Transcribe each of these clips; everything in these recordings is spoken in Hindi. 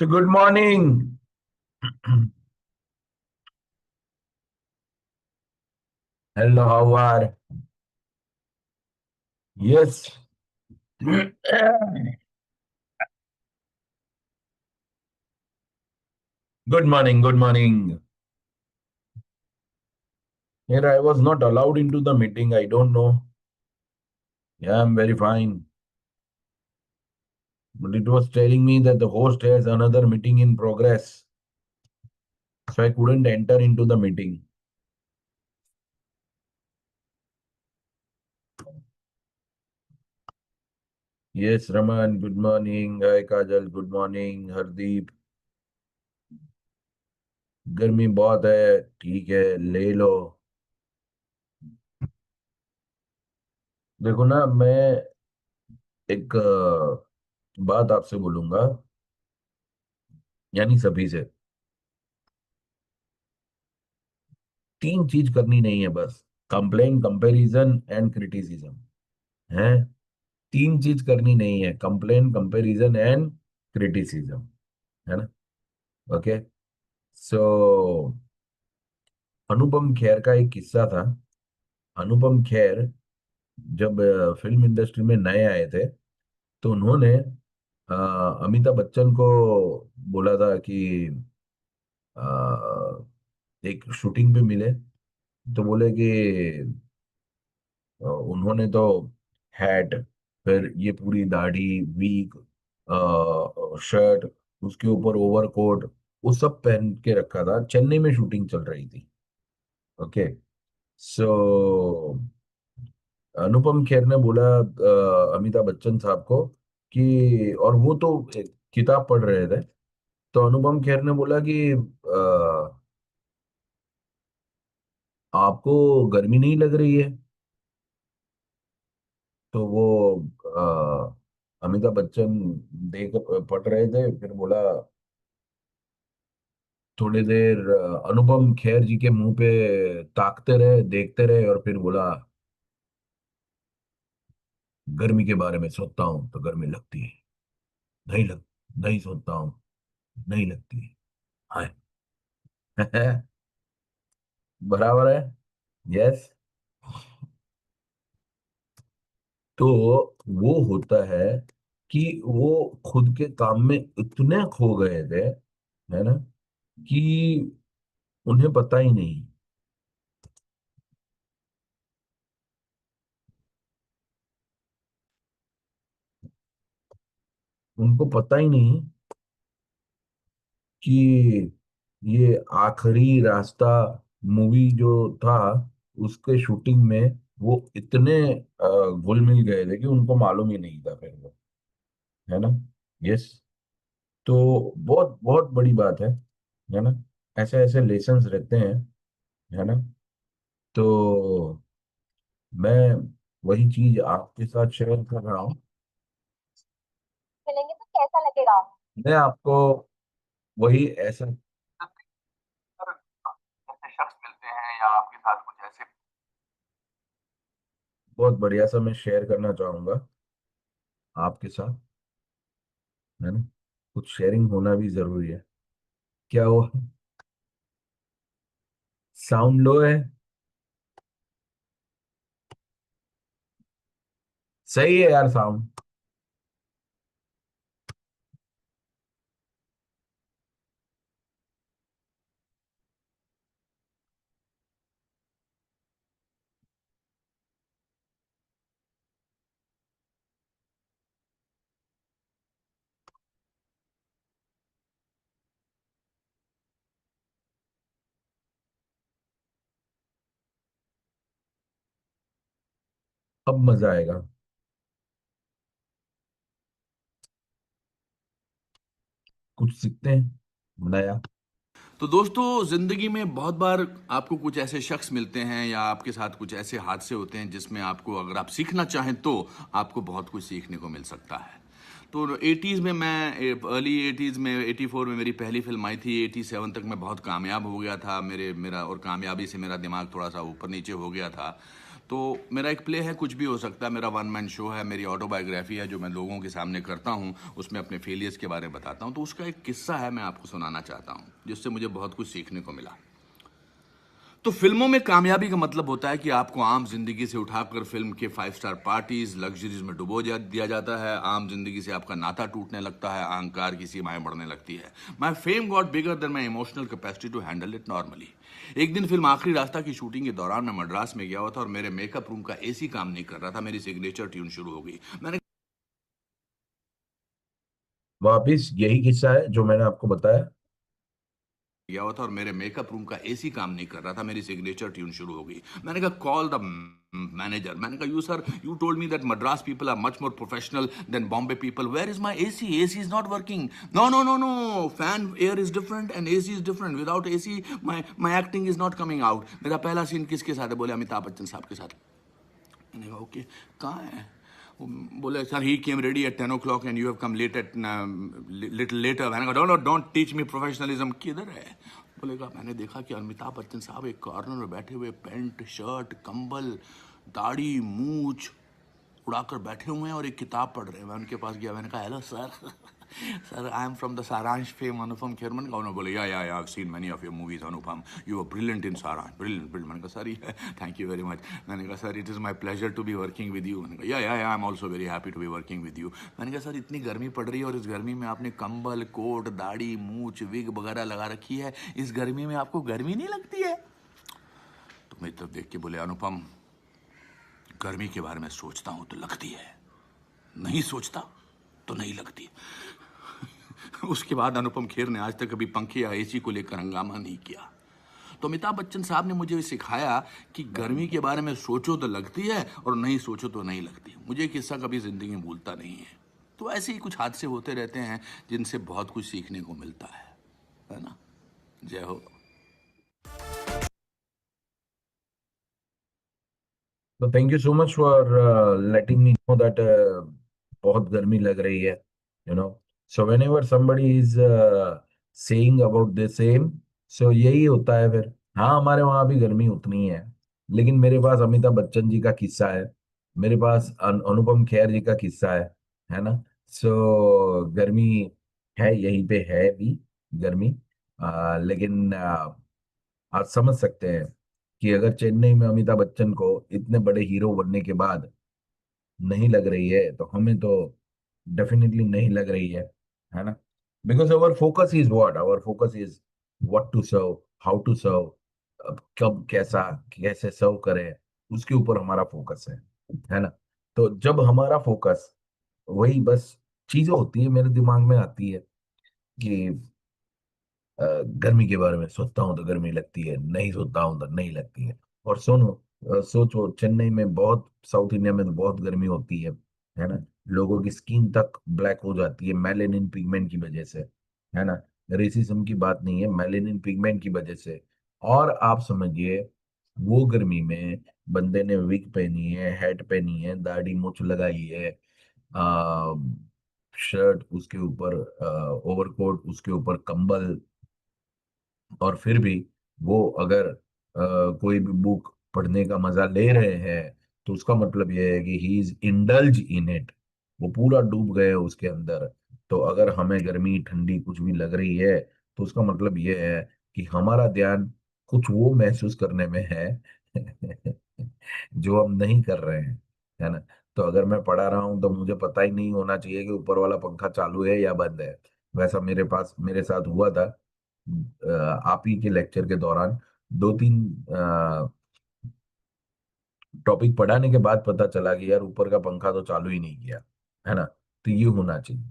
So good morning. Hello, how are? Yes. Good morning, good morning. Here I was not allowed into the meeting. I don't know. Yeah, I'm very fine. But it was telling me that the host has another meeting in progress. So I couldn't enter into the meeting. Yes, Raman, good morning. Hi, Kajal, good morning. Hardeep, गर्मी बहुत है. ठीक है, ले लो. देखो ना, मैं एक बात आपसे बोलूंगा, यानी सभी से. तीन चीज करनी नहीं है बस. Complain, comparison and criticism. है. तीन चीज करनी नहीं है. Complain, comparison and criticism. है ना. ओके. सो अनुपम खेर का एक किस्सा था. अनुपम खेर जब फिल्म इंडस्ट्री में नए आए थे, तो उन्होंने अमिताभ बच्चन को बोला था कि अ, एक शूटिंग पे मिले. तो बोले कि उन्होंने तो हैट, फिर ये पूरी दाढ़ी, वीक, शर्ट, उसके ऊपर ओवरकोट, वो सब पहन के रखा था. चेन्नई में शूटिंग चल रही थी. ओके. सो अनुपम खेर ने बोला अमिताभ बच्चन साहब को कि, और वो तो एक किताब पढ़ रहे थे, तो अनुपम खेर ने बोला कि आपको गर्मी नहीं लग रही है? तो वो अमिताभ बच्चन देख पढ़ रहे थे, फिर बोला, थोड़ी देर अनुपम खेर जी के मुंह पे ताकते रहे, देखते रहे, और फिर बोला, गर्मी के बारे में सोचता हूँ तो गर्मी लगती है, नहीं लग नहीं सोचता हूँ, नहीं लगती है. हाय. बराबर है. यस. तो वो होता है कि वो खुद के काम में इतने खो गए थे, है ना, कि उन्हें पता ही नहीं. उनको पता ही नहीं कि ये आखिरी रास्ता मूवी जो था, उसके शूटिंग में वो इतने घुल मिल गए थे कि उनको मालूम ही नहीं था फिर वो. है ना. यस. तो बहुत बहुत बड़ी बात है ना. ऐसे ऐसे लेसन्स रहते हैं. है ना. तो मैं वही चीज आपके साथ शेयर कर रहा हूँ. मिलेंगे तो कैसा लगेगा? मैं आपको वही ऐसा ऐसे शख्स मिलते हैं या आपके साथ कुछ ऐसे, बहुत बढ़िया सा मैं शेयर करना चाहूंगा आपके साथ. है ना. कुछ शेयरिंग होना भी जरूरी है. क्या वो साउंड लो है? सही है यार साउंड. अब मजा आएगा. कुछ सीखते हैं नया. तो दोस्तों, ज़िंदगी में बहुत बार आपको कुछ ऐसे शख्स मिलते हैं या आपके साथ कुछ ऐसे हादसे होते हैं जिसमें आपको, अगर आप सीखना चाहें तो आपको बहुत कुछ सीखने को मिल सकता है. तो 80s में, मैं अर्ली 80s में, 84 में मेरी पहली फिल्म आई थी. 87 तक मैं बहुत कामयाब हो गया था. मेरा और कामयाबी से मेरा दिमाग थोड़ा सा ऊपर नीचे हो गया था. तो मेरा एक प्ले है, कुछ भी हो सकता है, मेरा वन मैन शो है, मेरी ऑटोबायोग्राफी है जो मैं लोगों के सामने करता हूँ, उसमें अपने फेलियर्स के बारे में बताता हूँ। तो उसका एक किस्सा है, मैं आपको सुनाना चाहता हूँ, जिससे मुझे बहुत कुछ सीखने को मिला। तो फिल्मों में कामयाबी का मतलब होता है कि आपको आम जिंदगी से उठाकर फिल्म के 5 स्टार पार्टीज, लग्जरीज में दिया जाता है। आम जिंदगी से आपका नाता टूटने लगता है, अहंकार की सीमाएं बढ़ने लगती है। My fame got bigger than my emotional capacity to handle it normally. एक दिन फिल्म आखिरी रास्ता की शूटिंग के दौरान मैं मद्रास में गया हुआ था और मेरे मेकअप रूम का एसी काम नहीं कर रहा था। मेरी सिग्नेचर ट्यून शुरू हो गई। मैंने वापिस यही किस्सा है जो मैंने आपको बताया। गया हुआ था और मेरे मेकअप रूम का एसी काम नहीं कर रहा था। मेरी सिग्नेचर ट्यून शुरू हो गई। मैंने कहा कॉल द मैनेजर। मैंने कहा you sir, you told me that Madras people are much more professional than Bombay people, where is my AC? AC is not working. No no no no, fan air is different and AC is different. Without AC my my acting is not coming out. मेरा पहला सीन किसके साथ है? बोले अमिताभ बच्चन साहब के साथ। मैंने कहा ओके, कहाँ है? वो बोले sir he came ready at 10 o'clock and you have come late at little later. मैंने कहा don't don't teach me professionalism. किधर है? बोलेगा मैंने देखा कि अमिताभ बच्चन साहब एक कॉर्नर में बैठे हुए, पैंट शर्ट कंबल दाढ़ी मूछ उड़ाकर बैठे हुए हैं और एक किताब पढ़ रहे हैं। मैं उनके पास गया, मैंने कहा hello sir, sir I am from the Saaransh fame Anupam Kher. मैंने कहा उन्होंने बोले yeah I have seen many of your movies Anupam, you are brilliant in Saaransh, brilliant brilliant. मैंने कहा सर ये थैंक यू वेरी मच। मैंने कहा sir it is my pleasure to be working with you. मैंने कहा yeah I am also very happy to be working with you. मैंने कहा सर इतनी गर्मी पड़ रही है और इस गर्मी में आपने कंबल कोट दाढ़ी मूछ विग वगैरह लगा रखी है, इस गर्मी में आपको गर्मी नहीं लगती है? तो मेरी तरफ देख के बोले अनुपम, गर्मी के बारे में सोचता हूं तो लगती है, नहीं सोचता तो नहीं लगती। उसके बाद अनुपम खेर ने आज तक कभी पंखे या एसी को लेकर हंगामा नहीं किया। तो अमिताभ बच्चन साहब ने मुझे सिखाया कि गर्मी के बारे में सोचो तो लगती है और नहीं सोचो तो नहीं लगती। मुझे एक किस्सा कभी जिंदगी में भूलता नहीं है। तो ऐसे ही कुछ हादसे होते रहते हैं जिनसे बहुत कुछ सीखने को मिलता है ना? जय हो। तो thank you so much for letting me know that बहुत गर्मी लग रही है, you know. So whenever somebody is saying about the same, so यही होता है फिर। हाँ, हमारे वहां भी गर्मी उतनी ही है, लेकिन मेरे पास अमिताभ बच्चन जी का किस्सा है, मेरे पास अनुपम खेर जी का किस्सा है ना। सो गर्मी है, यहीं पे है भी गर्मी। लेकिन आप समझ सकते हैं कि अगर चेन्नई में अमिताभ बच्चन को इतने बड़े हीरो बनने के बाद नहीं लग रही है, तो हमें तो डेफिनेटली नहीं लग रही है ना। Because our focus is what, our focus is what to serve, how to serve, कब कैसा कैसे सर्व करें, उसके ऊपर हमारा फोकस है ना। तो जब हमारा फोकस वही बस चीजें होती है मेरे दिमाग में आती है कि गर्मी के बारे में सोचता हूँ तो गर्मी लगती है, नहीं सोचता हूँ तो नहीं लगती है। और सुनो, सोचो चेन्नई में बहुत, साउथ इंडिया में तो बहुत गर्मी होती है ना। लोगों की स्किन तक ब्लैक हो जाती है मेलेनिन पिगमेंट की वजह से, है ना। रेसिज्म की बात नहीं है, मेलेनिन पिगमेंट की वजह से। और आप समझिए, वो गर्मी में बंदे ने विग पहनी है, हैट पहनी है, दाढ़ी मूछ लगाई है, आ, शर्ट उसके ऊपर, ओवरकोट उसके ऊपर, कंबल, और फिर भी वो अगर कोई भी बुक पढ़ने का मजा ले रहे हैं, तो उसका मतलब यह है कि he is indulge in it, वो पूरा डूब गए हैं उसके अंदर। तो अगर हमें गर्मी ठंडी कुछ भी लग रही है, तो उसका मतलब यह है कि हमारा ध्यान कुछ वो महसूस करने में है जो हम नहीं कर रहे हैं, है ना। तो अगर मैं पढ़ा रहा हूं तो मुझे पता ही नहीं होना चाहिए कि ऊपर वाला पंखा चालू है या बंद है। वैसा मेरे साथ हुआ था। आप ही के लेक्चर के दौरान दो तीन टॉपिक पढ़ाने के बाद पता चला कि यार ऊपर का पंखा तो चालू ही नहीं किया, है ना। तो ये होना चाहिए।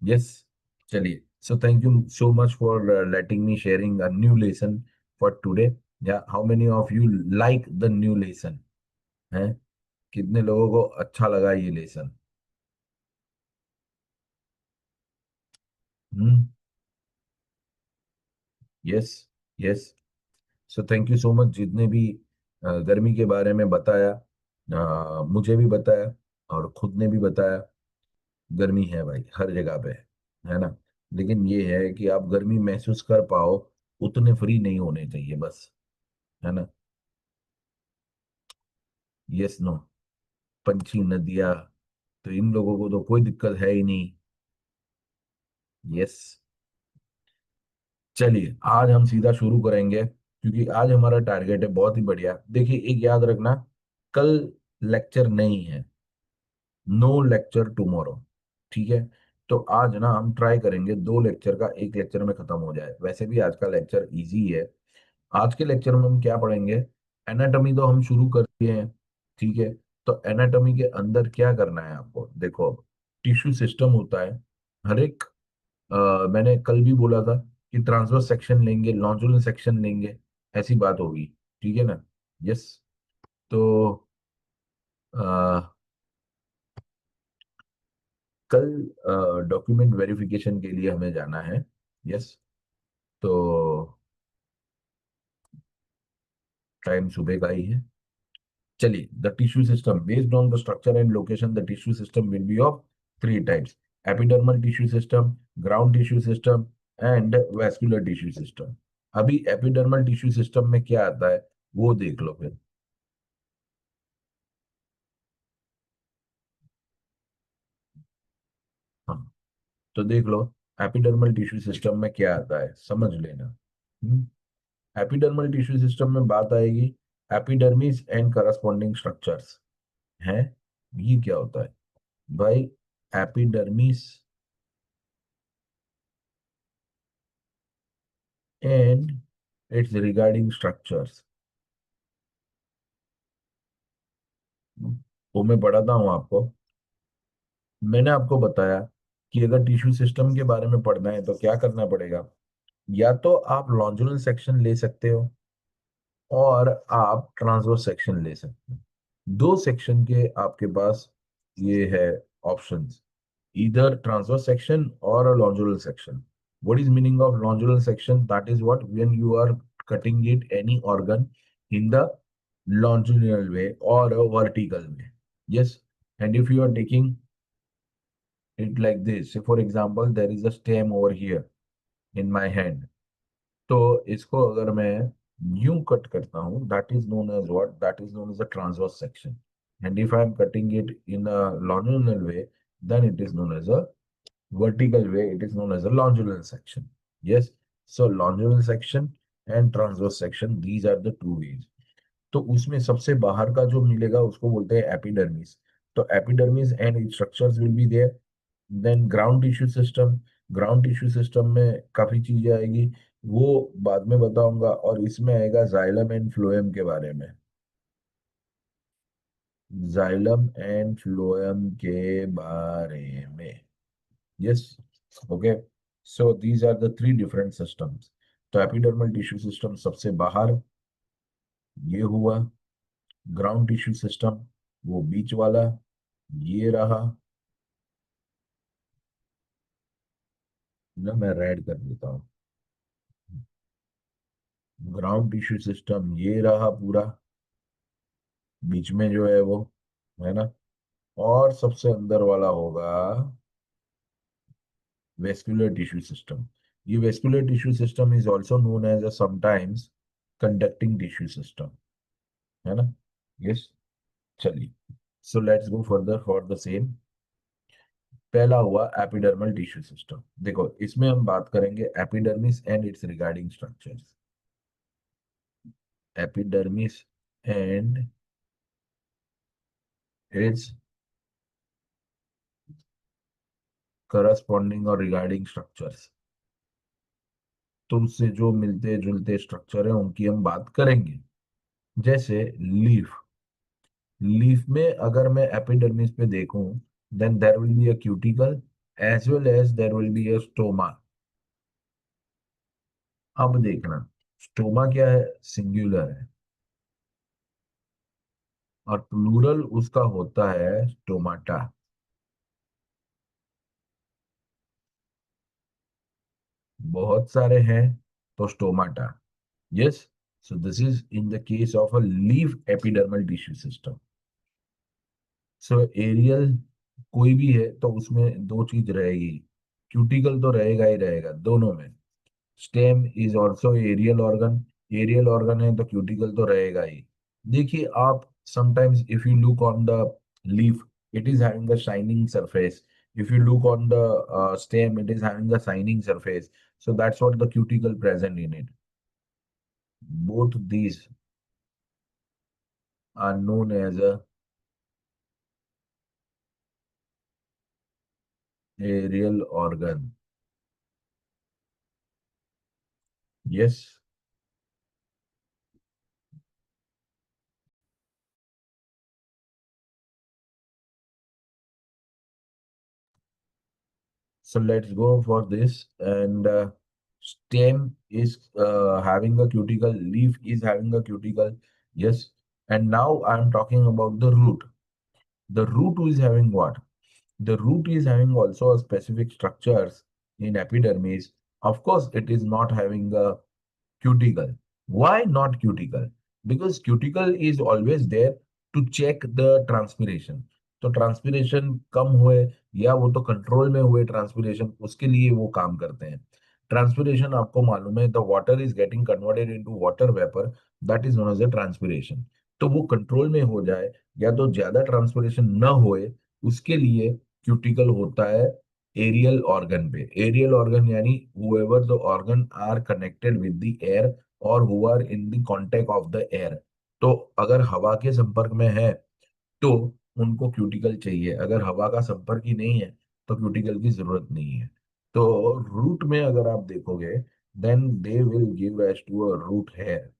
यस। चलिए, so thank you so much for letting me sharing a new lesson for today. या how many of you like the new lesson है? कितने लोगों को अच्छा लगा ये lesson? Hmm. Yes. Yes. So thank you so much, जितने भी गर्मी के बारे में बताया, मुझे भी बताया और खुद ने भी बताया। गर्मी है भाई, हर जगह पे है ना। लेकिन ये है कि आप गर्मी महसूस कर पाओ, उतने फ्री नहीं होने चाहिए बस, है ना। Yes no? पंछी, नदियाँ, तो इन लोगों को तो कोई दिक्कत है ही नहीं। यस। चलिए आज हम सीधा शुरू करेंगे, क्योंकि आज हमारा टारगेट है बहुत ही बढ़िया। देखिए एक याद रखना, कल लेक्चर नहीं है, नो लेक्चर टुमारो, ठीक है? तो आज ना हम ट्राई करेंगे दो लेक्चर का एक लेक्चर में खत्म हो जाए। वैसे भी आज का लेक्चर इजी है। आज के लेक्चर में हम क्या पढ़ेंगे? एनाटॉमी तो हम शुरू कर दिए हैं, ठीक है? तो एनाटॉमी के अंदर क्या करना है आपको, देखो टिश्यू सिस्टम होता है हर एक। मैंने कल भी बोला था कि ट्रांसवर्स सेक्शन लेंगे, लॉन्जुलर सेक्शन लेंगे, ऐसी बात होगी, ठीक है ना? यस। तो अ, कल डॉक्यूमेंट वेरिफिकेशन के लिए हमें जाना है। यस। तो टाइम सुबह का ही है। चलिए, the tissue system based on the structure and location, the tissue system will be of three types: epidermal tissue system, ground tissue system and vascular tissue system. अभी एपिडर्मल टिश्यू सिस्टम में क्या आता है वो देख लो फिर। हाँ, तो देख लो एपिडर्मल टिश्यू सिस्टम में क्या आता है, समझ लेना। एपिडर्मल टिश्यू सिस्टम में बात आएगी एपिडर्मिस एंड करस्पॉन्डिंग स्ट्रक्चर्स। हैं? ये क्या होता है भाई? Epidermis and it's regarding structures, वो मैं पढ़ाता हूँ आपको। मैंने आपको बताया कि अगर टिश्यू सिस्टम के बारे में पढ़ना है तो क्या करना पड़ेगा। या तो आप लॉन्जुलर सेक्शन ले सकते हो, और आप ट्रांसवर्स सेक्शन ले सकते हो। दो सेक्शन के आपके पास ये है options: either transverse section or a longular section. What is meaning of longular section? That is what, when you are cutting it any organ in the longitudinal way or a vertical way. Yes. And if you are taking it like this, say for example there is a stem over here in my hand, तो इसको अगर मैं यूं कट करता हूं, that is known as what, that is known as a transverse section. And if I am cutting it in a longitudinal way, then it is known as a vertical way, it is known as a longitudinal section. Yes. So longitudinal section and transverse section, these are the two ways. तो उसमें सबसे बाहर का जो मिलेगा उसको बोलते हैं एपिडर्मिस। तो epidermis and structures will be there. Then ground tissue system, ground tissue system में काफी चीजें आएगी, वो बाद में बताऊंगा। और इसमें आएगा जाइलम एंड फ्लोएम के बारे में, जाइलम एंड फ्लोएम के बारे में। Yes. Okay. So these are the three different systems. तो एपिडर्मल टिश्यू सिस्टम सबसे बाहर ये हुआ, ग्राउंड टिश्यू सिस्टम वो बीच वाला ये रहा ना, मैं रेड कर देता हूँ। ग्राउंड टिश्यू सिस्टम ये रहा पूरा, बीच में जो है वो, है ना? और सबसे अंदर वाला होगा वेस्कुलर टिश्यू सिस्टम। ये vascular tissue system is also known as a sometimes conducting tissue system, है ना? यस। चलिए, so let's go further for the same. पहला हुआ एपिडर्मल टिश्यू सिस्टम। देखो इसमें हम बात करेंगे epidermis and it's regarding structures. Epidermis and it's corresponding और रिगार्डिंग स्ट्रक्चर्स। तो उससे जो मिलते जुलते स्ट्रक्चर है उनकी हम बात करेंगे। जैसे लीफ, लीफ में अगर मैं एपिडर्मिस पे देखूं, then there will be a cuticle as well as there will be a stoma. अब देखना, स्टोमा क्या है? सिंगुलर है, और प्लूरल उसका होता है स्टोमाटा। बहुत सारे हैं तो stomata. Yes. So this is in the case of a leaf epidermal tissue system. So aerial कोई भी है तो उसमें दो चीज रहेगी, क्यूटिकल तो रहेगा ही रहेगा दोनों में। Stem is also aerial organ, aerial organ है तो क्यूटिकल तो रहेगा ही। देखिए आप Sometimes if you look on the leaf, it is having a shining surface. If you look on the stem, it is having a shining surface. So that's what the cuticle present in it. Both these are known as a aerial organ. Yes. So let's go for this. And stem is having a cuticle, leaf is having a cuticle. Yes. And now I'm talking about the root. The root is having what? The root is having also a specific structures in epidermis. Of course, it is not having a cuticle. Why not cuticle? Because cuticle is always there to check the transpiration. तो ट्रांसपिरेशन कम हुए या वो तो कंट्रोल में हुए ट्रांसपिरेशन, उसके लिए वो काम करते हैं. ट्रांसपिरेशन आपको मालूम है, the water is getting converted into water vapour, that is known as the transpiration. तो वो कंट्रोल में हो जाए या तो ज्यादा ट्रांसपिरेशन न होए, उसके लिए क्यूटिकल होता है एरियल ऑर्गन पे. एरियल ऑर्गन यानी whoever the organ are connected with the air or who are in the contact of the air. तो अगर हवा के संपर्क में है तो उनको क्यूटिकल चाहिए. अगर हवा का संपर्क ही नहीं है तो क्यूटिकल की जरूरत नहीं है. तो रूट में अगर आप देखोगे, then they will give rise to a root hair.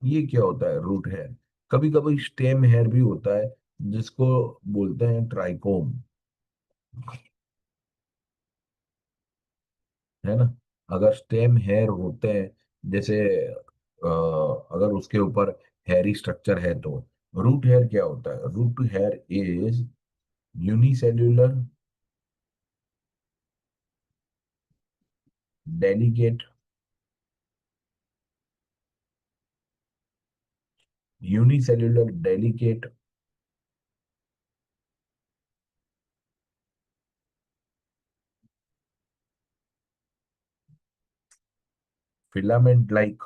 ये क्या होता है रूट हेयर? कभी कभी स्टेम हेयर भी होता है, जिसको बोलते हैं ट्राइकोम. है ना? अगर स्टेम हेयर होते हैं, जैसे अगर उसके ऊपर हेयरी स्ट्रक्चर है तो. रूट हेयर क्या होता है? Root hair is unicellular delicate, unicellular delicate filament like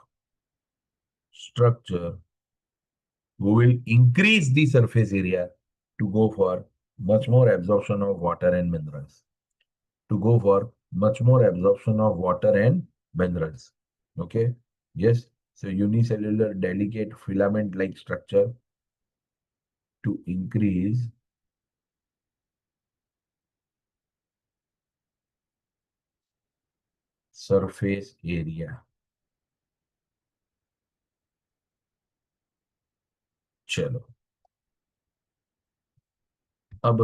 structure who will increase the surface area to go for much more absorption of water and minerals. To go for much more absorption of water and minerals. Okay. Yes. So unicellular delicate filament like structure to increase surface area. चलो. अब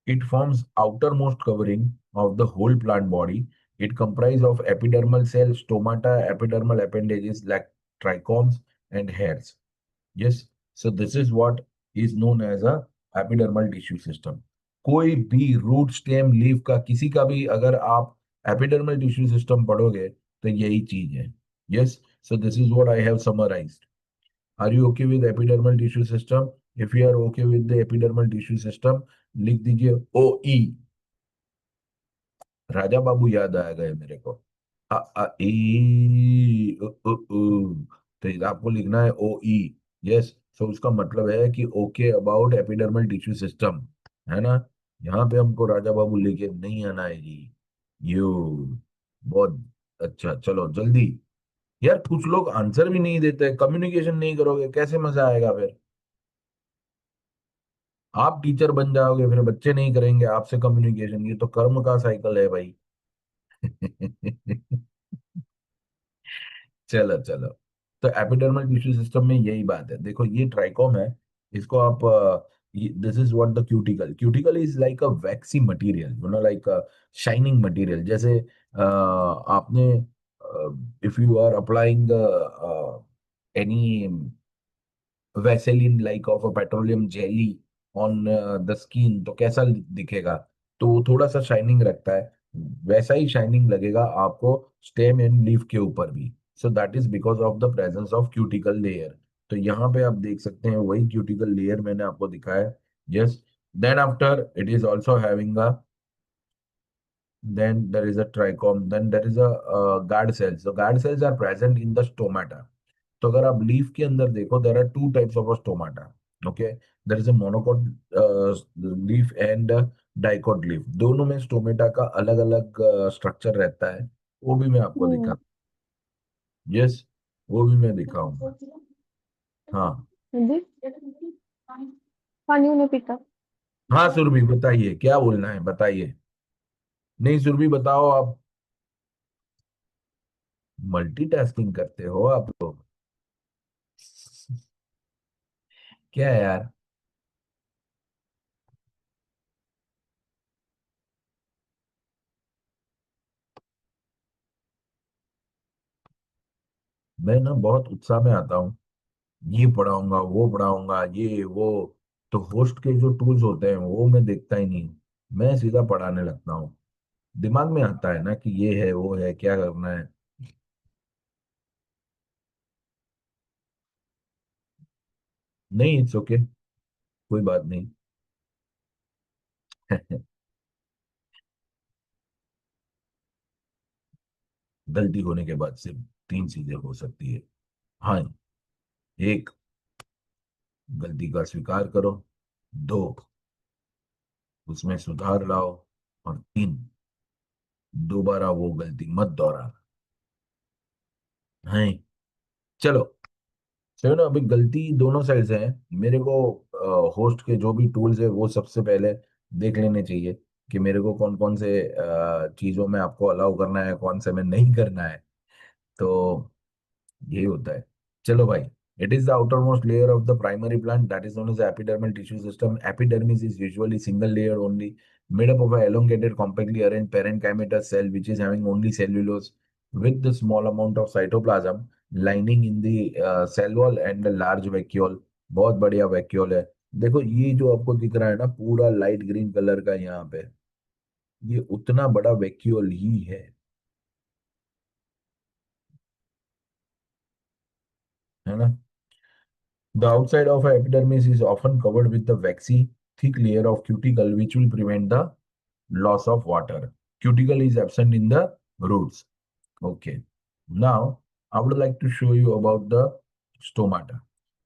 it forms outermost covering of the whole plant body. It comprises of epidermal cells, stomata, epidermal appendages like trichomes and hairs. Yes. So this is what is known as a epidermal tissue system. कोई भी रूट स्टेम लीफ का किसी का भी अगर आप एपिडर्मल टिश्यू सिस्टम पढ़ोगे तो यही चीज है. Yes. So this is what I have summarised. Are you okay with epidermal tissue system? If you are okay with the epidermal tissue system, लिख दीजिए ओ ई. राजा बाबू याद आ गए मेरे को. अ आ ई उ, उ, उ. तो आपको लिखना है ओ ई. यस. सो उसका मतलब है कि okay about epidermal tissue system. है ना? यहाँ पे हमको राजा बाबू लेके नहीं आना है जी. यू. बहुत अच्छा. चलो जल्दी. यार कुछ लोग आंसर भी नहीं देते, कम्युनिकेशन नहीं करोगे कैसे मजा आएगा फिर? आप टीचर बन जाओगे फिर बच्चे नहीं करेंगे आपसे कम्युनिकेशन. ये तो कर्म का साइकिल है भाई. चलो चलो. तो एपिडर्मल टिश्यू सिस्टम में यही बात है. देखो ये ट्राइकोम है. इसको आप this is what the cuticle. Cuticle is like a waxy material, like shining material. जैसे आपने if you are applying any Vaseline like of a petroleum jelly on the skin, तो कैसा दिखेगा? तो वो थोड़ा सा शाइनिंग रखता है. वैसा ही शाइनिंग लगेगा आपको स्टेम एंड लीफ के ऊपर भी. So that is because of the presence of cuticle layer. तो यहाँ पे आप देख सकते हैं वही क्यूटिकल लेयर मैंने आपको दिखाया. Yes. Then after it is also having a, then there is a trichome, then there is a guard cells. The guard cells are present in the stomata. तो अगर आप लीफ के अंदर देखो, there are two types of stomata. Okay, there is a monocot leaf and dicot leaf. दोनों में स्टोमेटा का अलग अलग स्ट्रक्चर रहता है। वो भी मैं आपको हम्म। दिखा। यस, वो भी मैं दिखाऊंगा। हाँ। जी। पानी उन्हें पीता। हाँ सुरभि बताइए, क्या बोलना है बताइए। नहीं सुरभि बताओ आप। मल्टीटास्किंग करते हो आप लोग। क्या है यार। मैं ना बहुत उत्साह में आता हूँ, ये पढ़ाऊंगा वो पढ़ाऊंगा ये वो। तो होस्ट के जो टूल्स होते हैं वो मैं देखता ही नहीं। मैं सीधा पढ़ाने लगता हूँ। दिमाग में आता है ना कि ये है वो है क्या करना है। नहीं इट्स ओके, कोई बात नहीं। गलती होने के बाद सिर्फ तीन चीजें हो सकती है। हाँ, एक, गलती का स्वीकार करो। दो, उसमें सुधार लाओ। और तीन, दोबारा वो गलती मत दोहराना। है। चलो। चलो ना, अभी गलती दोनों साइड से है। मेरे को होस्ट के जो भी टूल्स है वो सबसे पहले देख लेने चाहिए कि मेरे को कौन कौन से चीजों में आपको अलाउ करना है, कौन से में नहीं करना है। तो यही होता है। चलो भाई। It is the outermost layer of the primary plant that is known as the epidermal tissue system. Epidermis is usually single layer only, made up of a elongated, compactly arranged parenchymatous cell which is having only cellulose with the small amount of cytoplasm lining in the cell wall and the large vacuole. बहुत बढ़िया वैक्यूल है। देखो ये जो आपको दिख रहा है ना पूरा लाइट ग्रीन कलर का यहाँ पे, ये उतना बड़ा वैक्यूल ही है। है ना। The outside of epidermis is often covered with the waxy, thick layer of cuticle which will prevent the loss of water. Cuticle is absent in the roots. Okay. Now, I would like to show you about the stomata.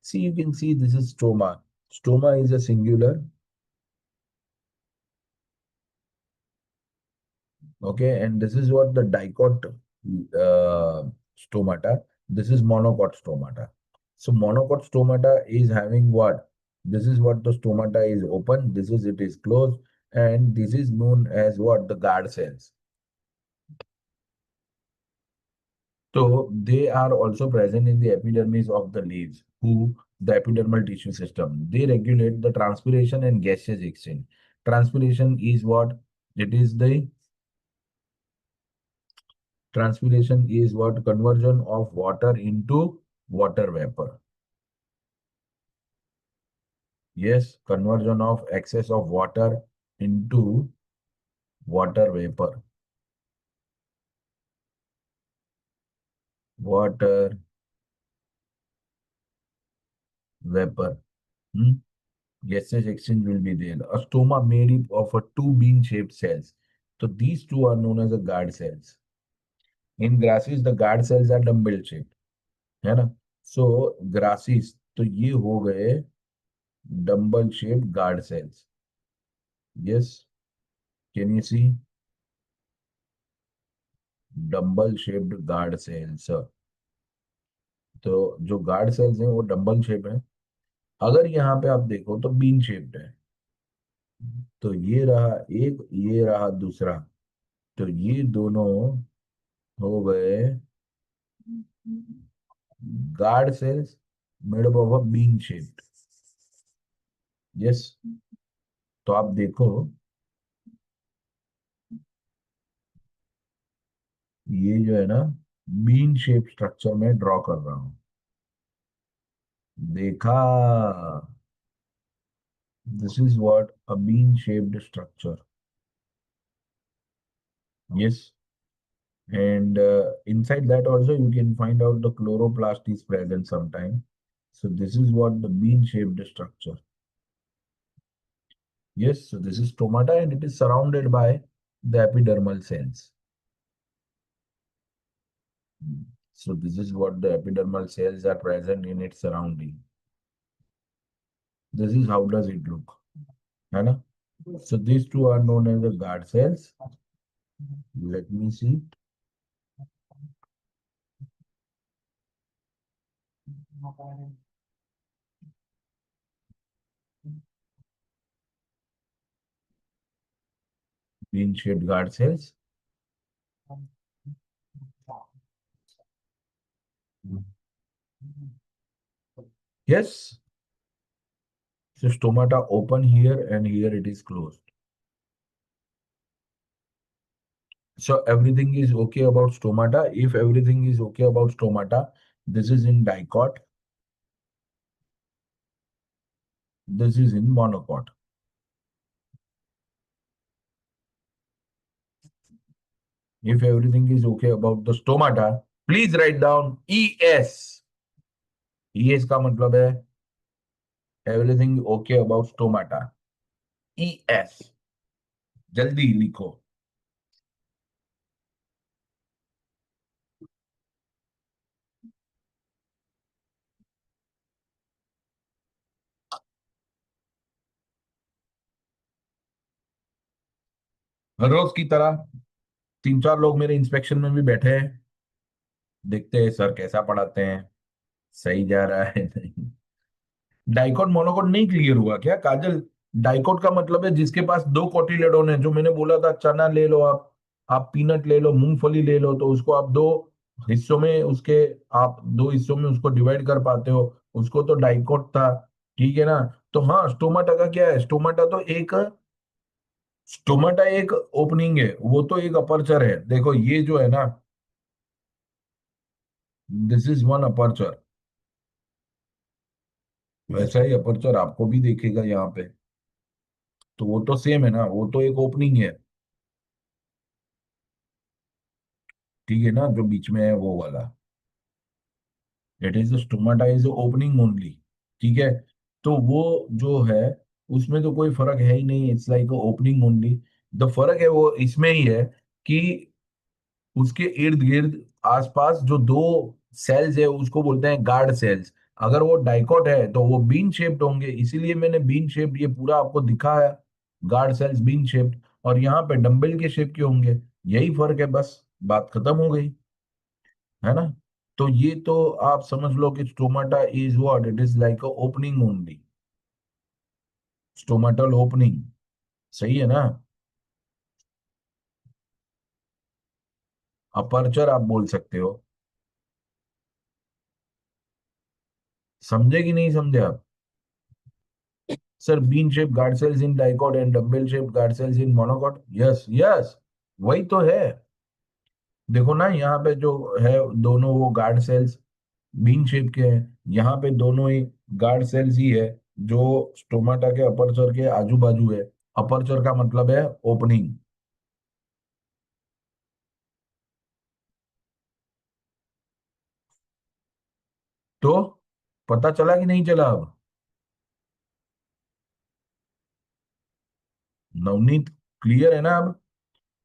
See, you can see this is stoma. Stoma is a singular. Okay, and this is what the dicot stomata. This is monocot stomata. So monocot stomata is having what? This is what the stomata is open. This is it is closed, and this is known as what, the guard cells. So they are also present in the epidermis of the leaves, who the epidermal tissue system. They regulate the transpiration and gaseous exchange. Transpiration is what? It is the Transpiration is what? Conversion of water into water vapor. Yes, conversion of excess of water into water vapor. Water vapor. Hmm? Gaseous exchange will be there. A stoma made up of a two bean-shaped cells. So these two are known as the guard cells. In grasses, the guard cells are dumbbell shaped. है ना? So grasses, तो ये हो गए dumbbell shaped guard cells. Yes, can you see? Dumbbell shaped guard cells. तो जो गार्ड सेल्स हैं वो डंबल शेप है। अगर यहाँ पे आप देखो तो बीन शेप्ड है। तो ये रहा एक, ये रहा दूसरा। तो ये दोनों हो गए guard cells made up of a bean shaped. Yes. तो आप देखो, ये जो है ना, बीन शेप स्ट्रक्चर में ड्रॉ कर रहा हूं। देखा। This is what a bean shaped structure. Yes. And inside that also you can find out the chloroplast is present sometime. So this is what the bean shaped structure. Yes, so this is stomata and it is surrounded by the epidermal cells. So this is what the epidermal cells are present in its surrounding. This is how does it look, है ना? So these two are known as the guard cells. Let me see. Bean shaped guard cells. Yes. So stomata open here and here it is closed. So everything is okay about stomata. If everything is okay about stomata, this is in dicot. This is in monocot. If everything is okay about the stomata, please write down ES. ES का मतलब है everything okay about stomata. ES. जल्दी लिखो. हर रोज की तरह तीन चार लोग मेरे इंस्पेक्शन में भी बैठे हैं. देखते हैं सर कैसा पढ़ाते हैं, सही जा रहा है नहीं. डाइकोट मोनोकोट नहीं क्लियर हुआ क्या काजल? डाइकोट का मतलब है जिसके पास दो कोटिलेडोन है. जो मैंने बोला था चना ले लो आप पीनट ले लो, मूंगफली ले लो, तो उसको आप दो हिस्सों में उसके आप दो हिस्सों में उसको डिवाइड कर पाते हो. उसको तो डाइकोट था. ठीक है ना? तो हाँ, स्टोमाटा का क्या है? स्टोमाटा एक ओपनिंग है, वो तो एक अपर्चर है. देखो ये जो है ना, दिस इज वन अपर्चर. वैसा ही अपर्चर आपको भी देखेगा यहाँ पे. तो वो तो सेम है ना, वो तो एक ओपनिंग है. ठीक है ना? जो बीच में है वो वाला, it is stomata is opening only. ठीक है? तो वो जो है उसमें तो कोई फर्क है ही नहीं. It's like opening only. The फर्क है वो इसमें ही है कि उसके इर्द गिर्द आसपास जो दो सेल्स है उसको बोलते हैं गार्ड सेल्स. अगर वो डाइकोट है तो वो बीन शेप्ड होंगे, इसीलिए मैंने बीन शेप्ड ये पूरा आपको दिखाया. Guard cells bean shaped. और यहाँ पे डंबल के शेप के होंगे. यही फर्क है, बस बात खत्म हो गई. है ना? तो ये तो आप समझ लो कि stomata is what, it is like a opening only. Stomatal opening. सही है ना? अपर्चर आप बोल सकते हो. समझे कि नहीं समझे आप? Sir bean shape guard cells in dicot and dumbbell shape guard cells in monocot. Yes yes, वही तो है. देखो ना यहाँ पे जो है, दोनों वो गार्ड सेल्स बीन शेप के हैं. यहाँ पे दोनों ही गार्ड सेल्स ही है जो स्टोमाटा के अपर्चर के आजू बाजू है. अपर्चर का मतलब है ओपनिंग. तो पता चला कि नहीं चला अब? नवनीत, क्लियर है ना अब?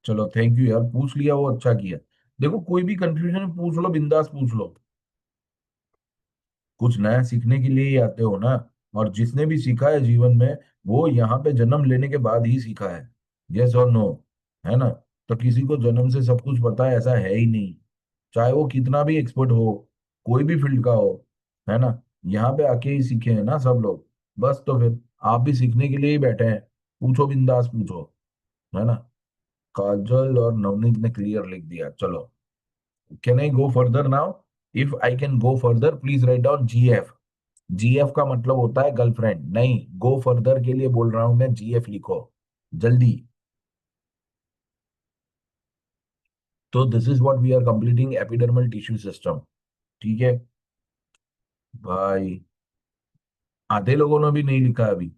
चलो थैंक यू यार, पूछ लिया वो अच्छा किया. देखो कोई भी कंफ्यूजन पूछ लो, बिंदास पूछ लो. कुछ नया सीखने के लिए ही आते हो ना. और जिसने भी सीखा है जीवन में, वो यहाँ पे जन्म लेने के बाद ही सीखा है. यस और नो? है ना? तो किसी को जन्म से सब कुछ पता है ऐसा है ही नहीं. चाहे वो कितना भी एक्सपर्ट हो, कोई भी फील्ड का हो. है ना? यहाँ पे आके ही सीखे हैं ना सब लोग. बस तो फिर आप भी सीखने के लिए ही बैठे हैं. पूछो, बिंदास पूछो. है ना? काजल और नवनीत ने क्लियर लिख दिया. चलो, can I go further now? If I can go further please write down GF. GF का मतलब होता है गर्लफ्रेंड. नहीं, गो फर्दर के लिए बोल रहा हूं मैं. GF लिखो जल्दी. तो this is what we are completing epidermal tissue system. ठीक है भाई? आधे लोगों ने भी नहीं लिखा अभी.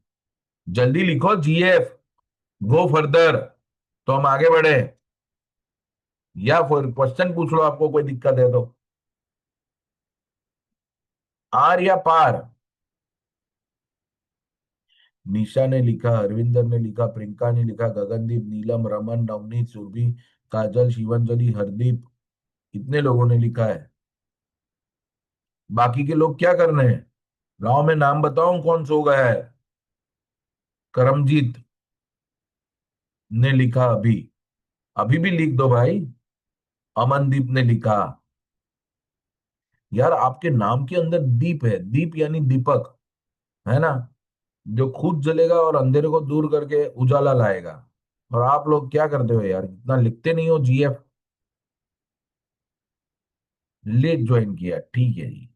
जल्दी लिखो GF, गो फर्दर, तो हम आगे बढ़े. या फिर क्वेश्चन पूछ लो, आपको कोई दिक्कत है तो. आर या पार? निशा ने लिखा, हरविंदर ने लिखा, प्रियंका ने लिखा, गगनदीप, नीलम, रमन, नवनीत, सुरभि, काजल, शिवंजलि, हरदीप. इतने लोगों ने लिखा है. बाकी के लोग क्या कर रहे हैं? गांव में नाम बताऊं कौन सो गया है? करमजीत ने लिखा अभी। अभी भी लिख दो भाई। अमनदीप ने लिखा। यार आपके नाम के अंदर दीप है, दीप यानी दीपक, है ना, जो खुद जलेगा और अंधेरे को दूर करके उजाला लाएगा। और आप लोग क्या करते हो यार, इतना लिखते नहीं हो जीएफ। लेट ज्वाइन किया, ठीक है जी।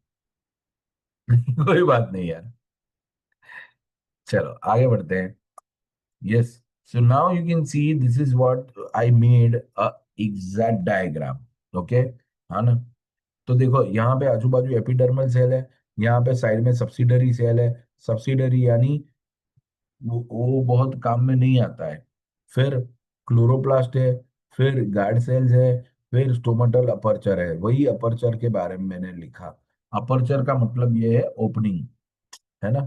कोई बात नहीं यार। चलो आगे बढ़ते हैं। Yes, so now you can see this is what I made a exact diagram. Okay, हाँ ना। तो देखो यहाँ पे आजू बाजू एपिडर्मल सेल है, यहाँ पे साइड में सब्सिडरी सेल है। सब्सिडरी यानी वो बहुत काम में नहीं आता है। फिर क्लोरोप्लास्ट है, फिर गार्ड सेल्स है, फिर स्टोमेटल अपर्चर है। वही अपर्चर के बारे में मैंने लिखा। अपर्चर का मतलब ये है ओपनिंग, है ना,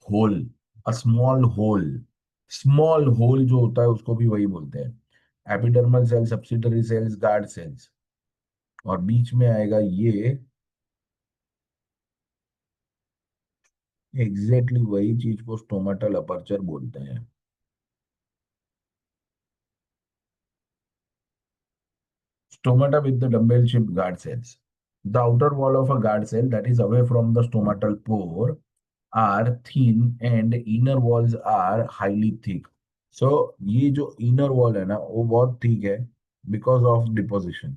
hole, a small hole. Small hole जो होता है उसको भी वही बोलते हैं। Epidermal cell, subsidiary cells, guard cells. और बीच में आएगा ये, एग्जैक्टली वही चीज को स्टोमेटल अपर्चर बोलते हैं। Stomata with the dumbbell-shaped guard cells. The outer wall of a guard cell that is away from the stomatal pore are thin and inner walls are highly thick. So ये जो inner wall है ना वो बहुत thick है because of deposition.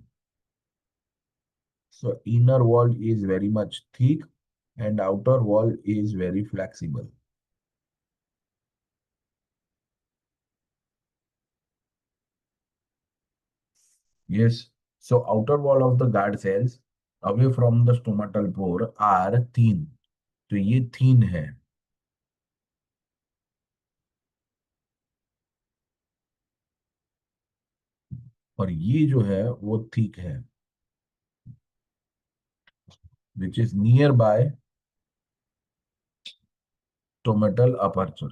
So inner wall is very much thick and outer wall is very flexible. Yes. So outer wall of the guard cells away from the stomatal pore are thin. तो ये thin है। और ये जो है वो थिक है, which is nearby stomatal aperture.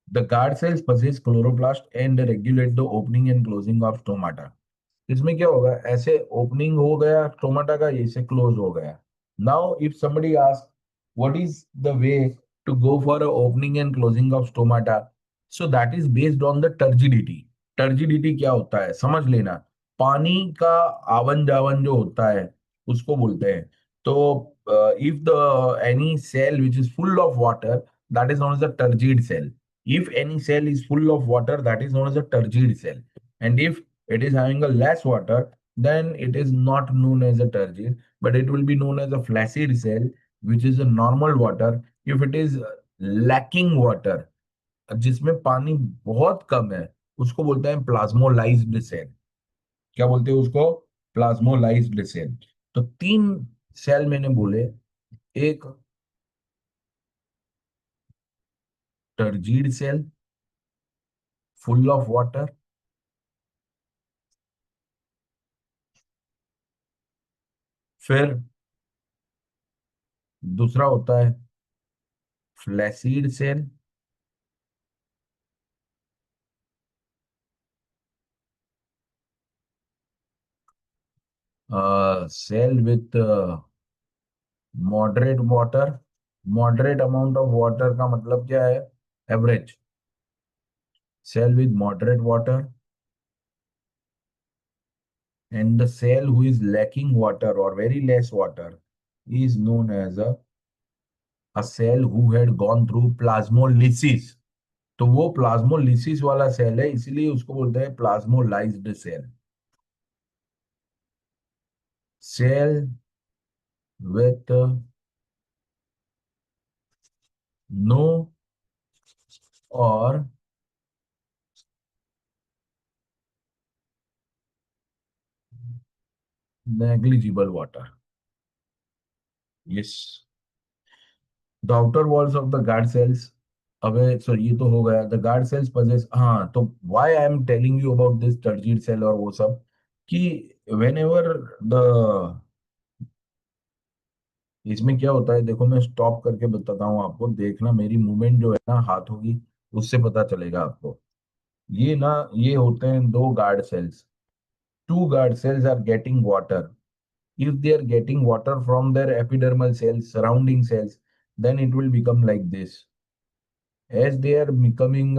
The guard cells possess chloroplast and regulate the opening and closing of stomata. इसमें क्या होगा, ऐसे ओपनिंग हो गया स्टोमाटा का, ऐसे क्लोज हो गया। Now if somebody asks what is the way to go for a opening and closing of stomata, so that is based on the turgidity. Turgidity क्या होता है समझ लेना। पानी का आवन जावन जो होता है उसको बोलते हैं। तो if the any cell which is full of water, that is known as a turgid cell. if any cell is full of water, that is known as a turgid cell. And if it is having a less water, then it is not known as a turgid, but it will be known as a flaccid cell, which is a normal water. If it is lacking water, जिसमें पानी बहुत कम है, उसको बोलते हैं प्लाज्मोलाइज्ड सेल। क्या बोलते हैं उसको? Plasmolysed cell. तो तीन सेल मैंने बोले, एक turgid cell full of water, फिर दूसरा होता है flaccid cell, cell with moderate water. Moderate amount of water का मतलब क्या है? Average. Cell with moderate water. And the cell who is lacking water और very less water is known as a cell who had gone through plasmolysis. तो वो प्लाज्मोलिसिस वाला सेल है, इसीलिए उसको बोलते हैं plasmolysed cell. Cell with no और negligible water. Yes, the outer walls of the guard cells, अबे सो ये तो हो गया। द गार्ड सेल्स पजेस, हाँ, तो why I am telling you about this turgid cell और वो सब, कि वेन एवर द, इसमें क्या होता है देखो, मैं स्टॉप करके बताता हूँ आपको, देखना मेरी मूवमेंट जो है ना हाथों की, उससे पता चलेगा आपको। ये ना, ये होते हैं दो guard cells. Two guard cells are getting water If they are getting water from their epidermal cells, surrounding cells, then it will become like this. As they are becoming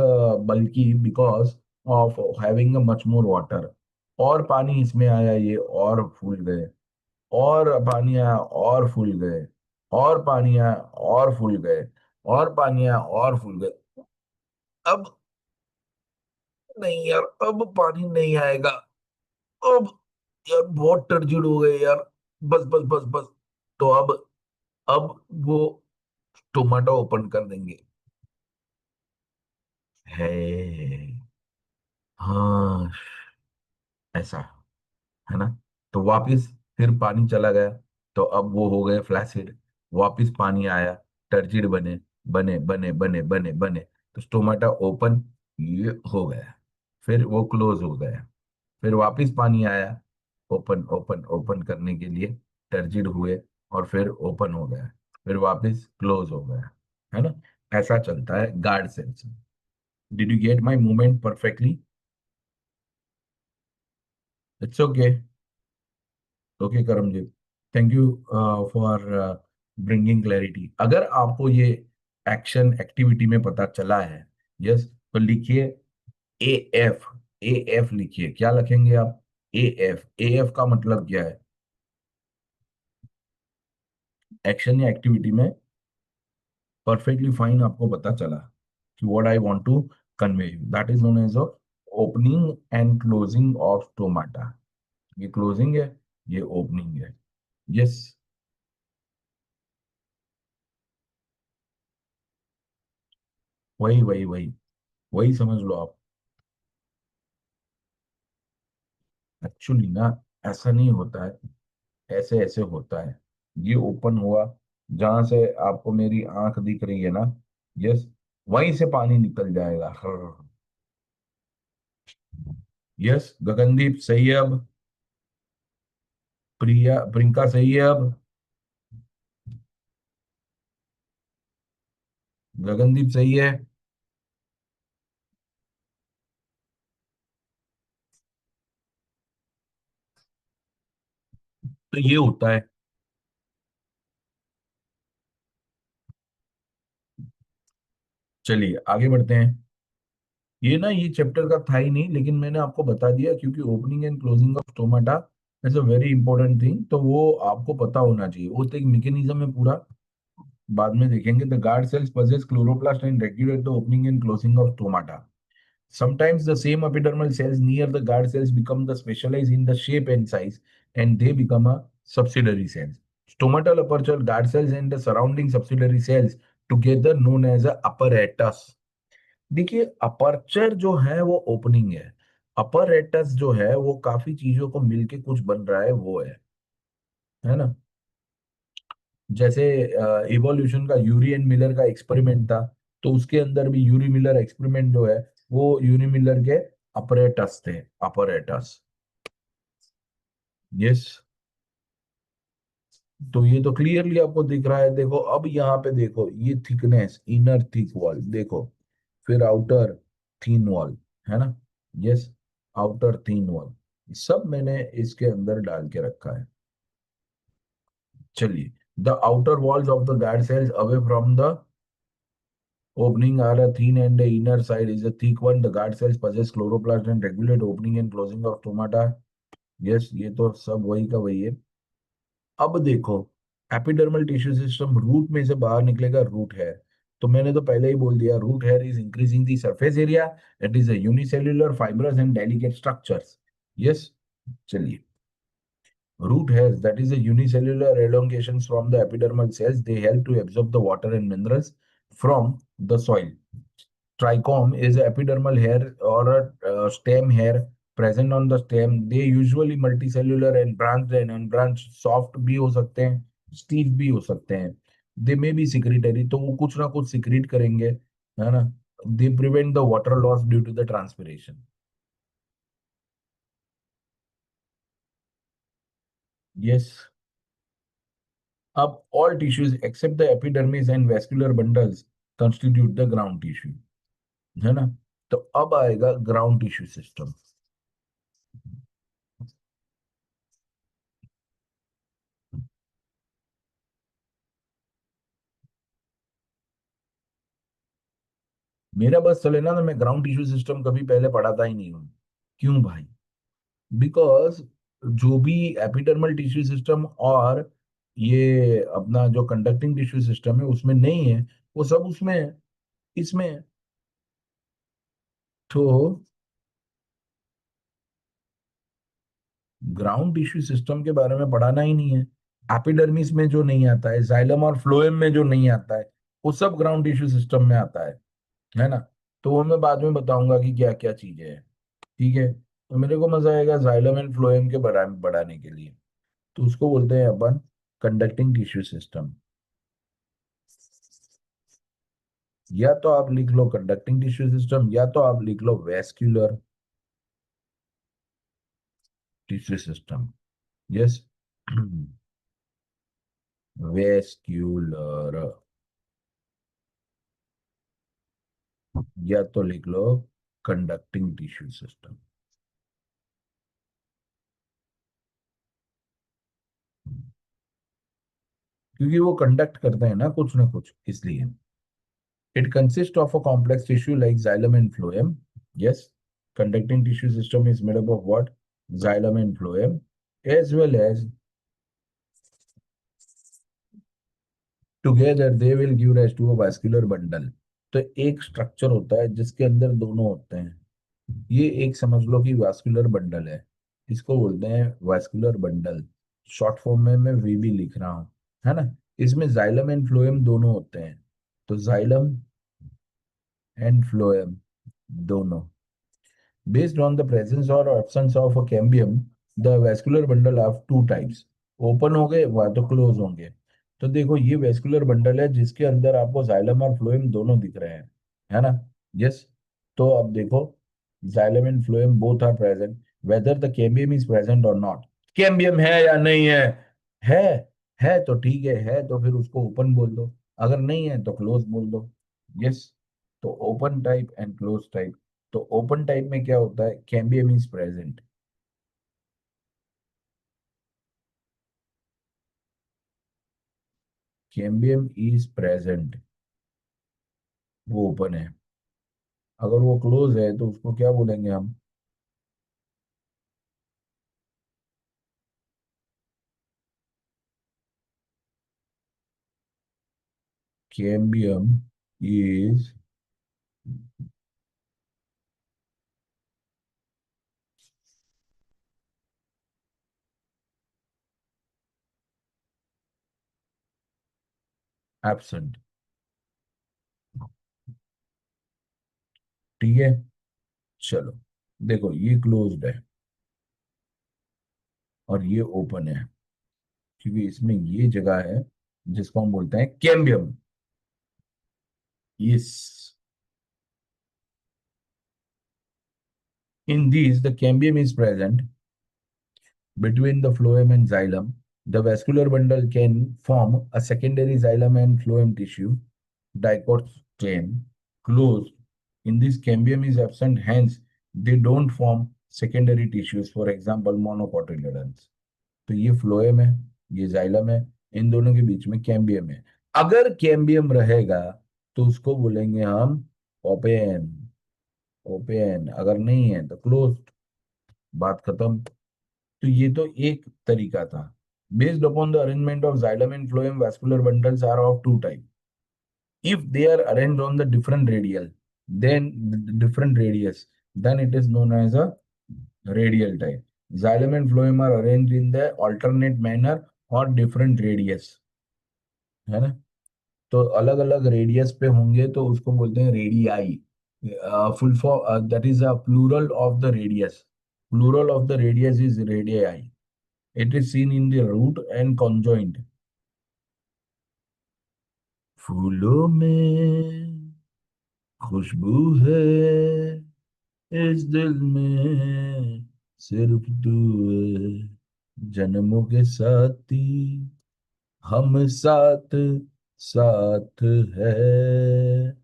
bulky because of having a much more water, और पानी इसमें आया, ये और फूल गए, और पानी आया और फूल गए, और पानी आया और फूल गए, और पानी आया और फूल गए। अब नहीं यार, अब पानी नहीं आएगा। अब यार बहुत टर्जिड हो गए यार। बस बस बस बस। तो अब वो टोमेटो ओपन कर देंगे। है। हाँ, ऐसा, है ना। तो वापिस फिर पानी चला गया, तो अब वो हो गए फ्लैसिड। वापिस पानी आया, टर्जिड बने, बने बने बने बने बने, तो स्टोमाटा ओपन, ये हो गया। फिर वो क्लोज हो गया। फिर वापिस पानी आया, ओपन ओपन ओपन करने के लिए, टर्जिड हुए, और फिर ओपन हो गया। फिर वापिस क्लोज हो गया, है ना। ऐसा चलता है guard cells. Did you get my movement perfectly? It's okay. Okay Karamjit, thank you for bringing clarity. अगर आपको ये एक्शन एक्टिविटी में पता चला है, यस, तो लिखिए ए एफ। ए एफ लिखिए, क्या लिखेंगे आप? A F. ए एफ का मतलब क्या है? एक्शन या एक्टिविटी में परफेक्टली फाइन आपको पता चला कि what I want to convey you, that is known as opening and closing of stomata. ये क्लोजिंग है, ये ओपनिंग है। यस, वही वही वही, वही समझ लो आप। एक्चुअली ना, ऐसा नहीं होता है, ऐसे ऐसे होता है। ये ओपन हुआ, जहां से आपको मेरी आंख दिख रही है ना, यस, वहीं से पानी निकल जाएगा। यस, गगनदीप सही है अब। प्रिया, प्रियंका सही है अब। गगनदीप सही है। तो ये होता है। चलिए आगे बढ़ते हैं। ये ना, ये चैप्टर का था ही नहीं, लेकिन मैंने आपको बता दिया क्योंकि opening and closing of stomata is a very important thing, तो वो आपको पता होना चाहिए। वो तो एक मैकेनिज्म है पूरा, बाद में देखेंगे। The guard sales possess chloroplast and regulate the opening and closing of stomata. Sometimes the same epidermal cells near the guard cells become the specialized in the shape and size, and they become a subsidiary cells. Stomatal aperture guard cells and the surrounding subsidiary cells together known as a apparatus. देखिए, अपर्चर जो है वो ओपनिंग है, अपरेटस जो है वो काफी चीजों को मिलके कुछ बन रहा है, वो है ना। जैसे इवोल्यूशन का यूरी एंड मिलर का एक्सपेरिमेंट था, तो उसके अंदर भी यूरी मिलर एक्सपेरिमेंट जो है, वो यूरी मिलर के अपरेटस थे, अपरेटस। यस। तो ये तो क्लियरली आपको दिख रहा है। देखो अब यहाँ पे देखो, ये थिकनेस, इनर थिक वॉल देखो, फिर आउटर थीन वॉल, है ना। यस, आउटर थीन वॉल, सब मैंने इसके अंदर डाल के रखा है। चलिए, the outer walls of the guard sales away from the opening are a thin and the inner side is a thick one. The guard cells possess chloroplast and regulate opening and closing of stomata. Yes, ये तो सब वही का वही है। अब देखो, एपिडर्मल टिश्यू सिस्टम रूट में से बाहर निकलेगा, रूट हेयर। तो मैंने तो पहले ही बोल दिया, root hair is increasing the surface area. It is a unicellular fibrous and delicate structures. Yes. चलिए, root hairs, that is the unicellular elongations from the epidermal cells, they help to absorb the water and minerals from the soil. Trichome is an epidermal hair or a stem hair present on the stem. They usually multicellular and unbranched, soft भी हो सकते हैं, stiff भी हो सकते हैं। They may be secretory, तो वो कुछ ना कुछ secrete करेंगे, है ना। They prevent the water loss due to the transpiration. Yes. Up all tissues except the epidermis and vascular bundles constitute the ground tissue, है ना। तो अब आएगा ग्राउंड टिश्यू सिस्टम। मेरा बस चले ना तो मैं ग्राउंड टिश्यू सिस्टम कभी पहले पढ़ाता ही नहीं हूँ। क्यों भाई? बिकॉज जो भी एपिडर्मल टिश्यू सिस्टम और ये अपना जो कंडक्टिंग टिश्यू सिस्टम है उसमें नहीं है, वो सब उसमें है, इसमें है। तो ग्राउंड टिश्यू सिस्टम के बारे में पढ़ाना ही नहीं है। एपिडर्मिस में जो नहीं आता है, जाइलम और फ्लोएम में जो नहीं आता है, वो सब ग्राउंड टिश्यू सिस्टम में आता है ना। तो वो मैं बाद में बताऊंगा कि क्या क्या चीजें हैं। ठीक है, तो मेरे को मजा आएगा जाइलम एंड फ्लोएम के बढ़ाने के लिए। तो उसको बोलते हैं अपन कंडक्टिंग टिश्यू सिस्टम। या तो आप लिख लो कंडक्टिंग टिश्यू सिस्टम, या तो आप लिख लो vascular tissue system. Yes, vascular, या तो लिख लो कंडक्टिंग टिश्यू सिस्टम। क्योंकि वो कंडक्ट करते हैं ना कुछ, इसलिए। It consist of a complex tissue like xylem and phloem. Yes, conducting tissue system is made up of what? Xylem and phloem, as well as together they will give rise to a vascular bundle। तो एक स्ट्रक्चर होता है जिसके अंदर दोनों होते हैं, ये एक समझ लो कि वास्कुलर बंडल है। इसको बोलते हैं वास्कुलर बंडल। शॉर्ट फॉर्म में मैं वी भी लिख रहा हूँ, है ना। इसमें जाइलम एंड फ्लोएम दोनों होते हैं। तो जाइलम एंड फ्लोएम दोनों, based on the presence or absence of a cambium, the vascular bundle have two types। Open होंगे या तो क्लोज होंगे। तो देखो ये वेस्कुलर बंडल है जिसके अंदर आपको जाइलम और फ्लोएम दोनों दिख रहे हैं, है ना। यस। तो अब देखो, xylem and phloem both are present, whether the cambium is present और नॉट। कैम्बियम है या नहीं है? है। है तो ठीक है तो फिर उसको ओपन बोल दो, अगर नहीं है तो क्लोज बोल दो। यस। तो open type and close type. तो ओपन टाइप में क्या होता है? Cambium is present. Cambium is present, वो ओपन है। अगर वो क्लोज है तो उसको क्या बोलेंगे हम? Cambium is absent. ठीक है, चलो। देखो ये क्लोज्ड है और ये ओपन है, क्योंकि इसमें ये जगह है जिसको हम बोलते हैं कैम्बियम। इस in this the cambium is present between the phloem and xylem. The vascular bundle can form a secondary xylem and phloem tissue, dicot chain, closed. In this, cambium is absent, hence they don't form secondary tissues, for example, monocotyledons। तो ये फ्लोएम है, ये जाइलम है, इन दोनों के बीच में कैम्बियम है। अगर कैम्बियम रहेगा तो उसको बोलेंगे हम ओपेन। ओपेन अगर नहीं है तो क्लोज। बात खत्म। तो ये तो एक तरीका था। Based upon the arrangement of xylem and phloem, vascular bundles are of two type। if they are arranged on the different radial, then different radius, then it is known as a radial type। xylem and phloem are arranged in the alternate manner or different radius, है ना। तो अलग अलग रेडियस पे होंगे तो उसको बोलते हैं radii. Full form that is a plural of the radius. Plural of the radius is radii. It is seen in the root and conjoint। फूलों में खुशबू है, इस दिल में सिर्फ तू है, जन्मों के साथी हम साथ साथ है।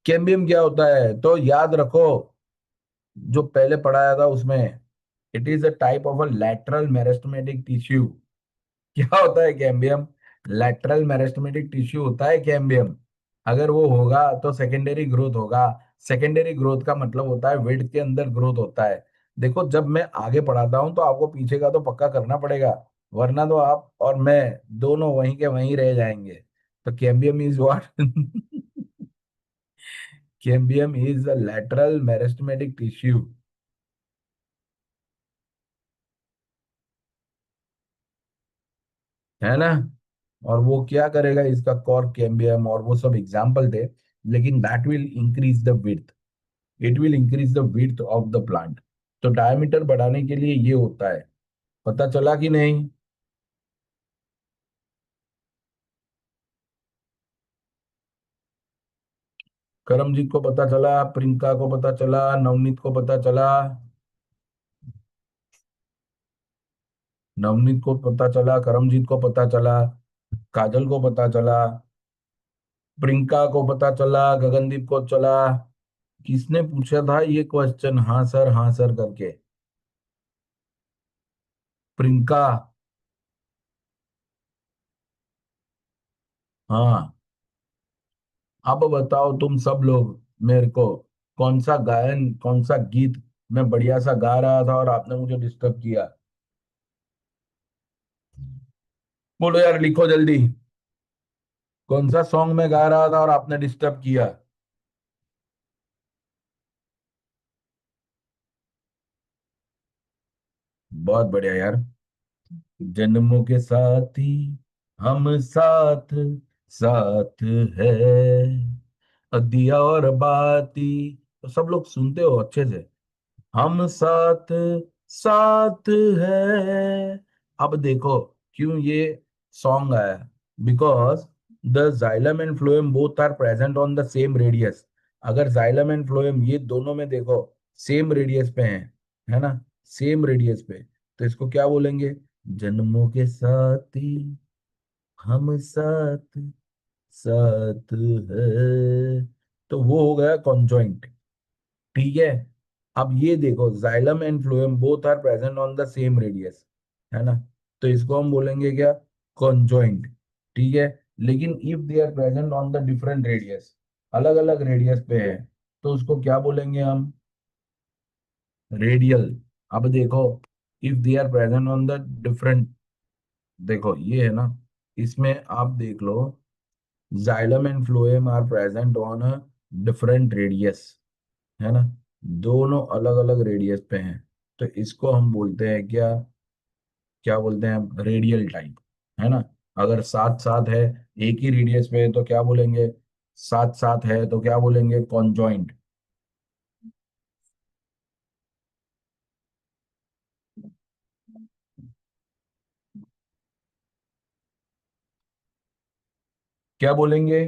कैम्बियम क्या होता है तो याद रखो, जो पहले पढ़ाया था उसमें। It is a type of a lateral meristematic tissue. क्या होता है कैम्बियम? लैटरल मेरिस्टेमेटिक टिश्यू होता है कैम्बियम। अगर वो होगा तो सेकेंडरी ग्रोथ होगा। सेकेंडरी ग्रोथ का मतलब होता है विड्थ के अंदर ग्रोथ होता है। देखो जब मैं आगे पढ़ाता हूं तो आपको पीछे का तो पक्का करना पड़ेगा, वरना तो आप और मैं दोनों वहीं के वहीं रह जाएंगे। तो cambium is what? Cambium is the lateral meristematic tissue, है ना। और वो क्या करेगा, इसका कॉर कैम्बियम और वो सब एग्जाम्पल थे, लेकिन that will increase the width, it will increase the width of the plant. तो डायमीटर बढ़ाने के लिए ये होता है, पता चला कि नहीं? करमजीत को पता चला, प्रियंका को पता चला, नवनीत को पता चला, नवनीत को पता चला, करमजीत को पता चला, काजल को पता चला, प्रियंका को पता चला, गगनदीप को चला। किसने पूछा था ये क्वेश्चन, हाँ सर करके? प्रियंका। हाँ। अब बताओ तुम सब लोग मेरे को, कौन सा गायन, कौन सा गीत मैं बढ़िया सा गा रहा था और आपने मुझे डिस्टर्ब किया? बोलो यार, लिखो जल्दी। कौन सा सॉन्ग मैं गा रहा था और आपने डिस्टर्ब किया? बहुत बढ़िया यार। जन्मों के साथी हम साथ साथ है, दिया और बाती, तो सब लोग सुनते हो अच्छे से। हम साथ साथ है। अब देखो क्यों ये सॉन्ग आया, because the xylem and phloem both are present on the same radius. अगर जाइलम एंड फ्लोएम ये दोनों में देखो सेम रेडियस पे हैं, है ना, सेम रेडियस पे, तो इसको क्या बोलेंगे? जन्मों के साथी हम साथ साथ है, तो वो हो गया कॉन्जॉइंट। ठीक है। अब ये देखो xylem and phloem both are present on the same radius, है ना, तो इसको हम बोलेंगे क्या? कॉन्जॉइंट। ठीक है। लेकिन if they are present on the different radius, अलग अलग रेडियस पे है, तो उसको क्या बोलेंगे हम? रेडियल। अब देखो if they are present on the different, देखो ये है ना, इसमें आप देख लो, xylem and phloem are present on a different radius, है ना, दोनों अलग अलग रेडियस पे हैं, तो इसको हम बोलते हैं क्या? क्या बोलते हैं? रेडियल टाइप, है ना। अगर साथ साथ है, एक ही रेडियस पे है, तो क्या बोलेंगे? साथ साथ है तो क्या बोलेंगे? कॉन्जॉइंट। क्या बोलेंगे?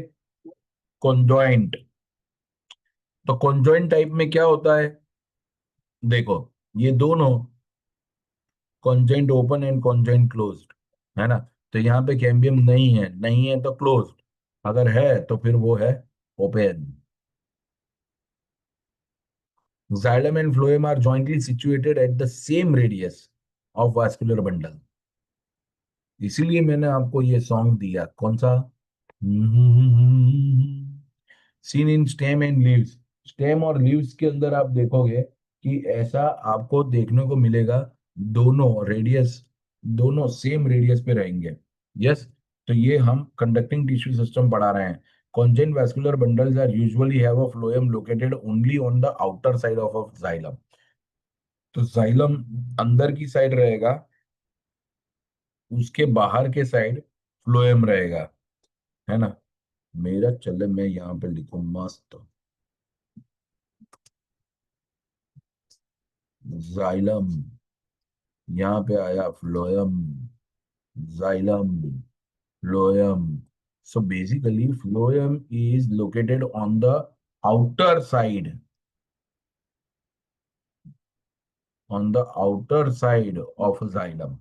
कॉन्जॉइंट। तो कॉन्जॉइंट टाइप में क्या होता है? देखो ये दोनों, conjoint open and conjoint closed, है ना, तो यहाँ पे कैम्बियम नहीं है, नहीं है तो क्लोज्ड, अगर है तो फिर वो है open. Xylem and phloem are jointly situated at the same radius of vascular bundle। इसीलिए मैंने आपको ये सॉन्ग दिया, कौन सा? Seen in stem and leaves. Stem और लीव्स के अंदर आप देखोगे कि ऐसा आपको देखने को मिलेगा, दोनों रेडियस, दोनों सेम रेडियस पे रहेंगे। यस। तो ये हम कंडक्टिंग टिश्यू सिस्टम पढ़ा रहे हैं। Conjoined vascular bundles are usually have a phloem located only on the outer side of a xylem। तो जाइलम अंदर की साइड रहेगा, उसके बाहर के साइड फ्लोएम रहेगा, है ना। मेरा चले मैं यहाँ पे लिखूं मस्त, जाइलम, यहाँ पे आया phloem, xylem, phloem. So basically phloem is located on the outer side, on the outer side of xylem।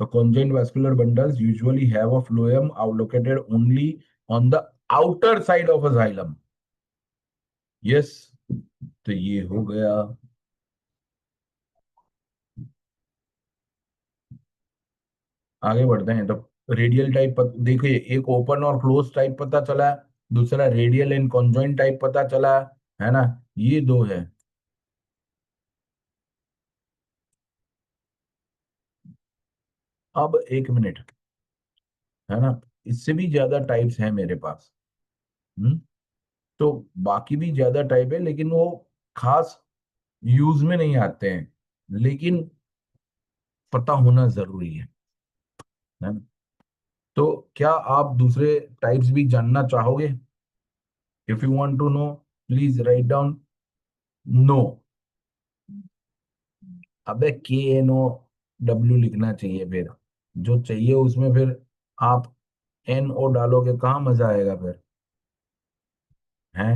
The conjoined vascular bundles usually have a phloem are located only on the outer side of a xylem। Yes। तो ये हो गया। आगे बढ़ते हैं तो रेडियल टाइप देखिए, एक ओपन और क्लोज टाइप पता चला, दूसरा रेडियल एंड कॉन्जॉइंट टाइप पता चला, है ना। ये दो है। अब एक मिनट, है ना, इससे भी ज्यादा टाइप्स हैं मेरे पास। हम्म। तो बाकी भी ज्यादा टाइप है, लेकिन वो खास यूज में नहीं आते हैं, लेकिन पता होना जरूरी है ना। तो क्या आप दूसरे टाइप्स भी जानना चाहोगे? If you want to know, please write down. No. अबे KNOW लिखना चाहिए फिर, जो चाहिए उसमें फिर आप NO डालोगे, कहाँ मजा आएगा फिर? हैं?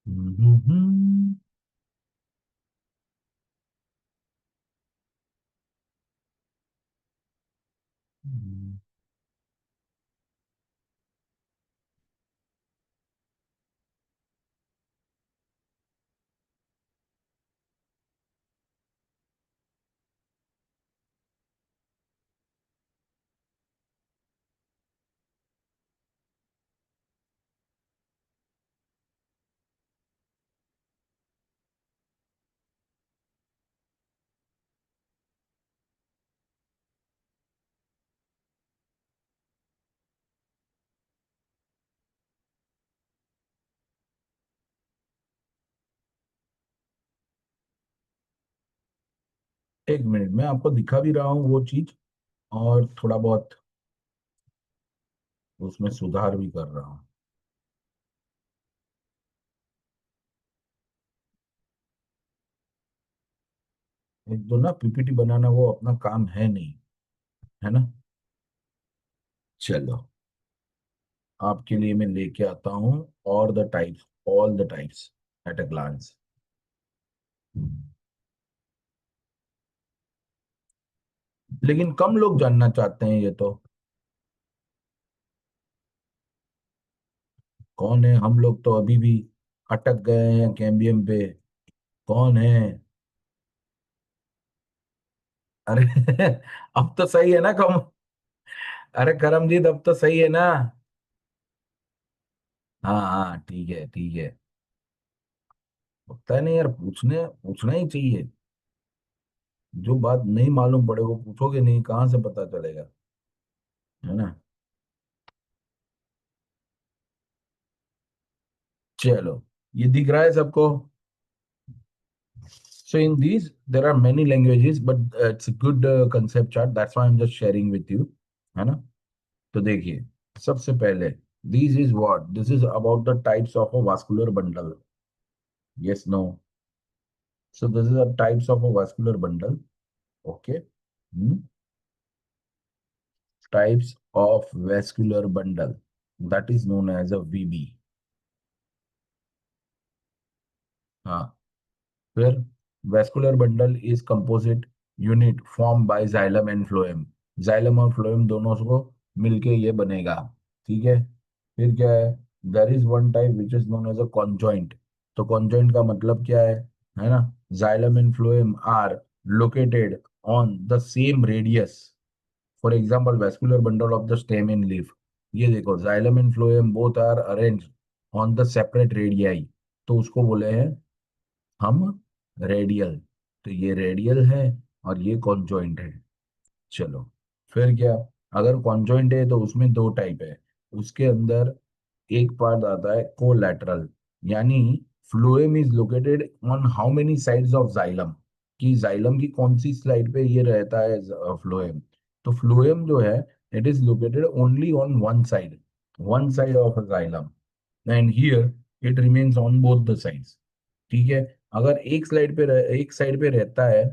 हम्म। एक मिनट, मैं आपको दिखा भी रहा हूँ वो चीज, और थोड़ा बहुत उसमें सुधार भी कर रहा हूँ। एक तो ना PPT बनाना वो अपना काम है नहीं, है ना। चलो, आपके लिए मैं लेके आता हूँ और the types, all the types at a glance. लेकिन कम लोग जानना चाहते हैं ये तो। कौन है? हम लोग तो अभी भी अटक गए हैं कैम्बियम पे। कौन है? अरे अब तो सही है ना कम? अरे करमजीत, अब तो सही है ना? हाँ हाँ, ठीक है ठीक है। होता है नहीं यार, पूछने पूछना ही चाहिए। जो बात नहीं मालूम पड़े वो पूछोगे नहीं, कहाँ से पता चलेगा? है ना। चलो, ये दिख रहा है सबको? So in these, there are many languages, but it's a good concept chart. That's why I'm just sharing with you, है ना। तो देखिए, सबसे पहले, this is what? This is about the types of a vascular bundle. Yes, no. So this is the types of a vascular bundle. Okay. Hmm. Types of vascular bundle. That is known as a VB. हाँ। फिर vascular bundle is composite unit formed by xylem and phloem. xylem और phloem दोनों को मिलके ये बनेगा। ठीक है। फिर क्या है? there is one type which is known as a conjoint. तो conjoint का मतलब क्या है ना? xylem and phloem are located on the same radius. For example, vascular bundle of the stem and leaf. ये देखो, xylem and phloem both are arranged on the separate radii. तो उसको बोले हैं हम रेडियल। तो ये रेडियल है और ये कॉन्जॉइंट है। चलो, फिर क्या? अगर कॉन्जॉइंट है तो उसमें दो टाइप है। उसके अंदर एक पार्ट आता है कोलैटरल, यानी phloem is located on how many sides of xylem, कि जाइलम की कौन सी साइड पे ये रहता है फ्लोएम। तो फ्लोएम जो है, it is located only on one side of xylem, and here it remains on both the sides. ठीक है। अगर एक साइड पे रहता है,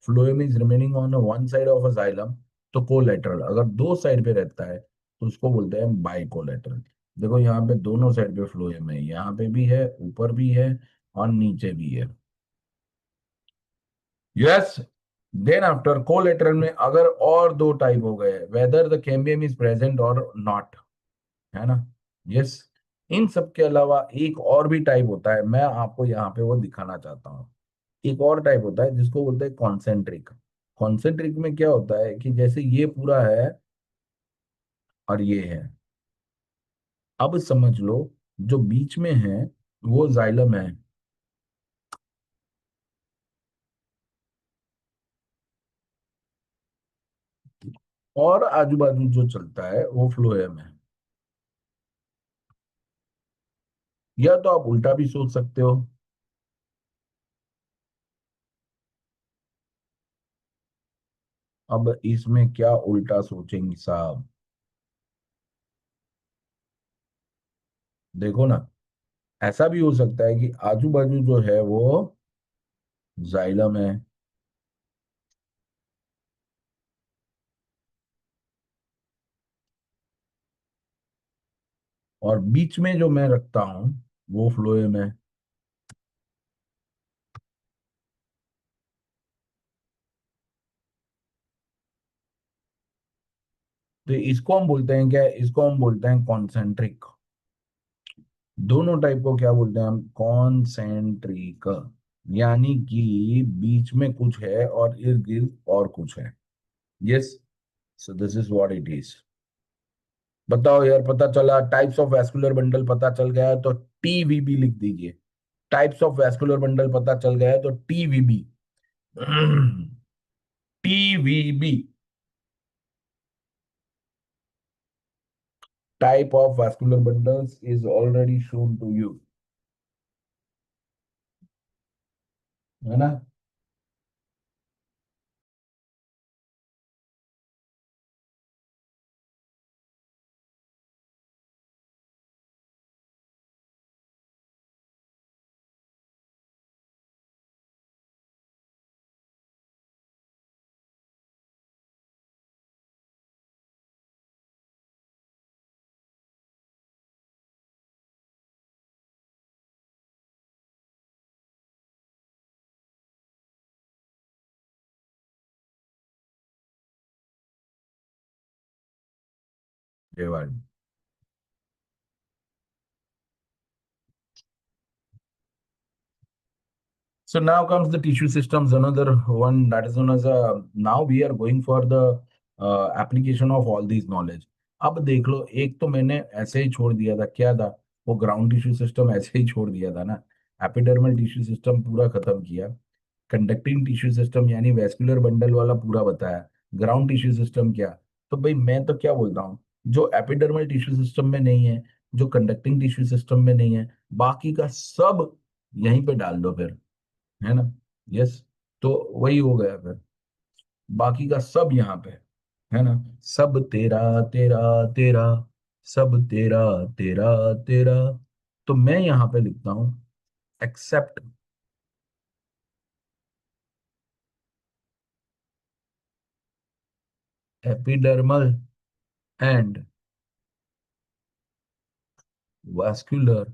phloem is remaining on one side of a xylem, तो कोलेटरल। अगर दो साइड पे रहता है तो उसको बोलते हैं बाई कोलेटरल। देखो, यहाँ पे दोनों साइड पे फ्लोएम है, यहाँ पे भी है, ऊपर भी है, और नीचे भी है। यस। देन आफ्टर कोलेटरल में अगर और दो टाइप हो गए, weather the cambium is present और नॉट, है ना। यस। इन सब के अलावा एक और भी टाइप होता है, मैं आपको यहाँ पे वो दिखाना चाहता हूँ। एक और टाइप होता है जिसको बोलते हैं कॉन्सेंट्रिक। कॉन्सेंट्रिक में क्या होता है कि जैसे ये पूरा है, और ये है। अब समझ लो, जो बीच में है वो जाइलम है, और आजू बाजू जो चलता है वो फ्लोएम है। या तो आप उल्टा भी सोच सकते हो। अब इसमें क्या उल्टा सोचेंगे साहब? देखो ना, ऐसा भी हो सकता है कि आजू बाजू जो है वो जाइलम है, और बीच में जो मैं रखता हूं वो फ्लोएम है। तो इसको हम बोलते हैं क्या? इसको हम बोलते हैं कॉन्सेंट्रिक। दोनों टाइप को क्या बोलते हैं हम? कॉन्सेंट्रिक। यानी कि बीच में कुछ है और इर्द गिर्द और कुछ है। Yes, so this is what it is. बताओ यार, पता चला? टाइप्स ऑफ वैस्कुलर बंडल पता चल गया है तो टीवीबी लिख दीजिए। टाइप्स ऑफ वैस्कुलर बंडल पता चल गया है तो TVB. TVB, type of vascular bundles is already shown to you, है ना? ये वाली। So now comes the tissue systems, another one that is known as a. Now we are going for the application of all these knowledge. अब देख लो, एक तो मैंने ऐसे ही छोड़ दिया था, क्या था? वो ग्राउंड टिश्यू सिस्टम ऐसे ही छोड़ दिया था ना। एपिडर्मल टिश्यू सिस्टम पूरा खत्म किया। कंडक्टिंग टिश्यू सिस्टम यानी वेस्कुलर बंडल वाला पूरा बताया। ग्राउंड टिश्यू सिस्टम क्या? तो भाई मैं तो क्या बोलता हूँ, जो एपिडर्मल टिश्यू सिस्टम में नहीं है, जो कंडक्टिंग टिश्यू सिस्टम में नहीं है, बाकी का सब यहीं पे डाल दो फिर, है ना? यस। तो वही हो गया फिर, बाकी का सब यहाँ पे, है ना? सब तेरा तेरा तेरा, सब तेरा तेरा तेरा। तो मैं यहाँ पे लिखता हूं except epidermal and vascular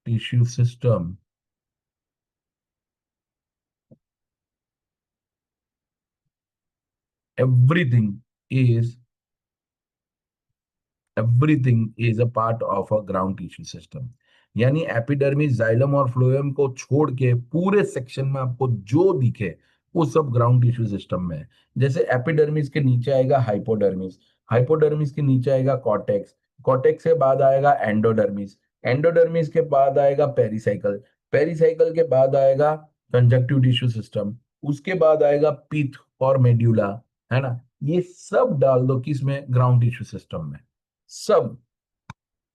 tissue system, everything is everything is a part of a ground tissue system. यानी एपिडर्मिस, जाइलम और फ्लोएम को छोड़ के पूरे सेक्शन में आपको जो दिखे वो सब ग्राउंड टिश्यू सिस्टम में है। जैसे एपिडर्मिस के नीचे आएगा हाइपोडर्मिस, हाइपोडर्मिस के नीचे आएगा कॉर्टेक्स, कॉर्टेक्स के बाद आएगा एंडोडर्मिस, एंडोडर्मिस के बाद आएगा पेरिसाइकल, पेरिसाइकल के बाद आएगा कंजक्टिव टिश्यू सिस्टम, उसके बाद आएगा पिथ और मेड्यूला, है ना? ये सब डाल दो किसमें? ग्राउंड टिश्यू सिस्टम में। सब।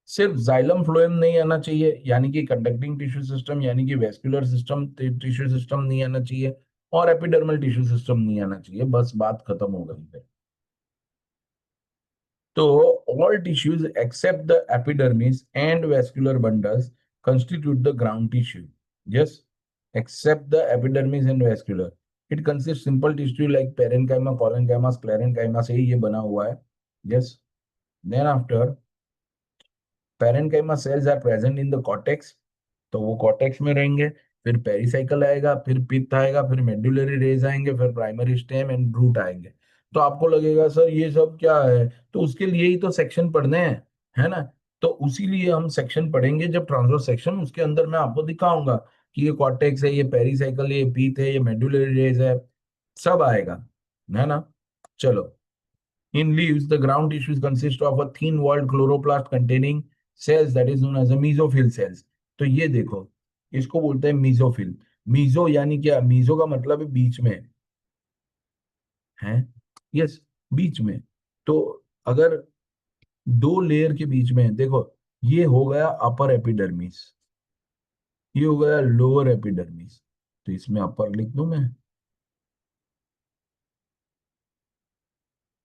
सिर्फ जाइलम फ्लोएम नहीं आना चाहिए, यानी कि कंडक्टिंग टिश्यू सिस्टम यानी कि वेस्कुलर सिस्टम टिश्यू सिस्टम नहीं आना चाहिए, और एपिडर्मल टिश्यू सिस्टम नहीं आना चाहिए, बस बात खत्म हो गई है। तो all tissues except the epidermis and vascular bundles constitute the ground tissue. Yes, except the epidermis and vascular. It consists simple tissue like parenchyma, collenchyma, sclerenchyma से ही ये बना हुआ है। Yes. Then after, parenchyma cells are present in the cortex, तो वो कॉर्टेक्स में रहेंगे। फिर पेरिसाइकल आएगा, फिर पित्त आएगा, फिर मेडुलरी रेज आएंगे, फिर प्राइमरी स्टेम एंड रूट आएंगे। तो आपको लगेगा सर ये सब क्या है, तो उसके लिए ही तो सेक्शन पढ़ने हैं, है ना? तो उसी लिए हम सेक्शन पढ़ेंगे, जब ट्रांसवर्स सेक्शन उसके अंदर मैं आपको दिखाऊंगा कि ये कॉर्टेक्स है, ये पेरिसाइकल है, ये पित्त है, ये मेडुलरी रेज है, सब आएगा, है ना? चलो, In leaves, the ground tissues consist of a thin walled chloroplast containing cells that is known as a mesophyll cells. तो ये देखो, इसको बोलते हैं मीजोफिल। मीजो यानी क्या? मीजो का मतलब है बीच में, है। यस, बीच में। तो अगर दो लेयर के बीच में देखो, ये हो गया अपर एपिडर्मिस, ये हो गया लोअर एपिडर्मिस। तो इसमें अपर लिख दूं मैं?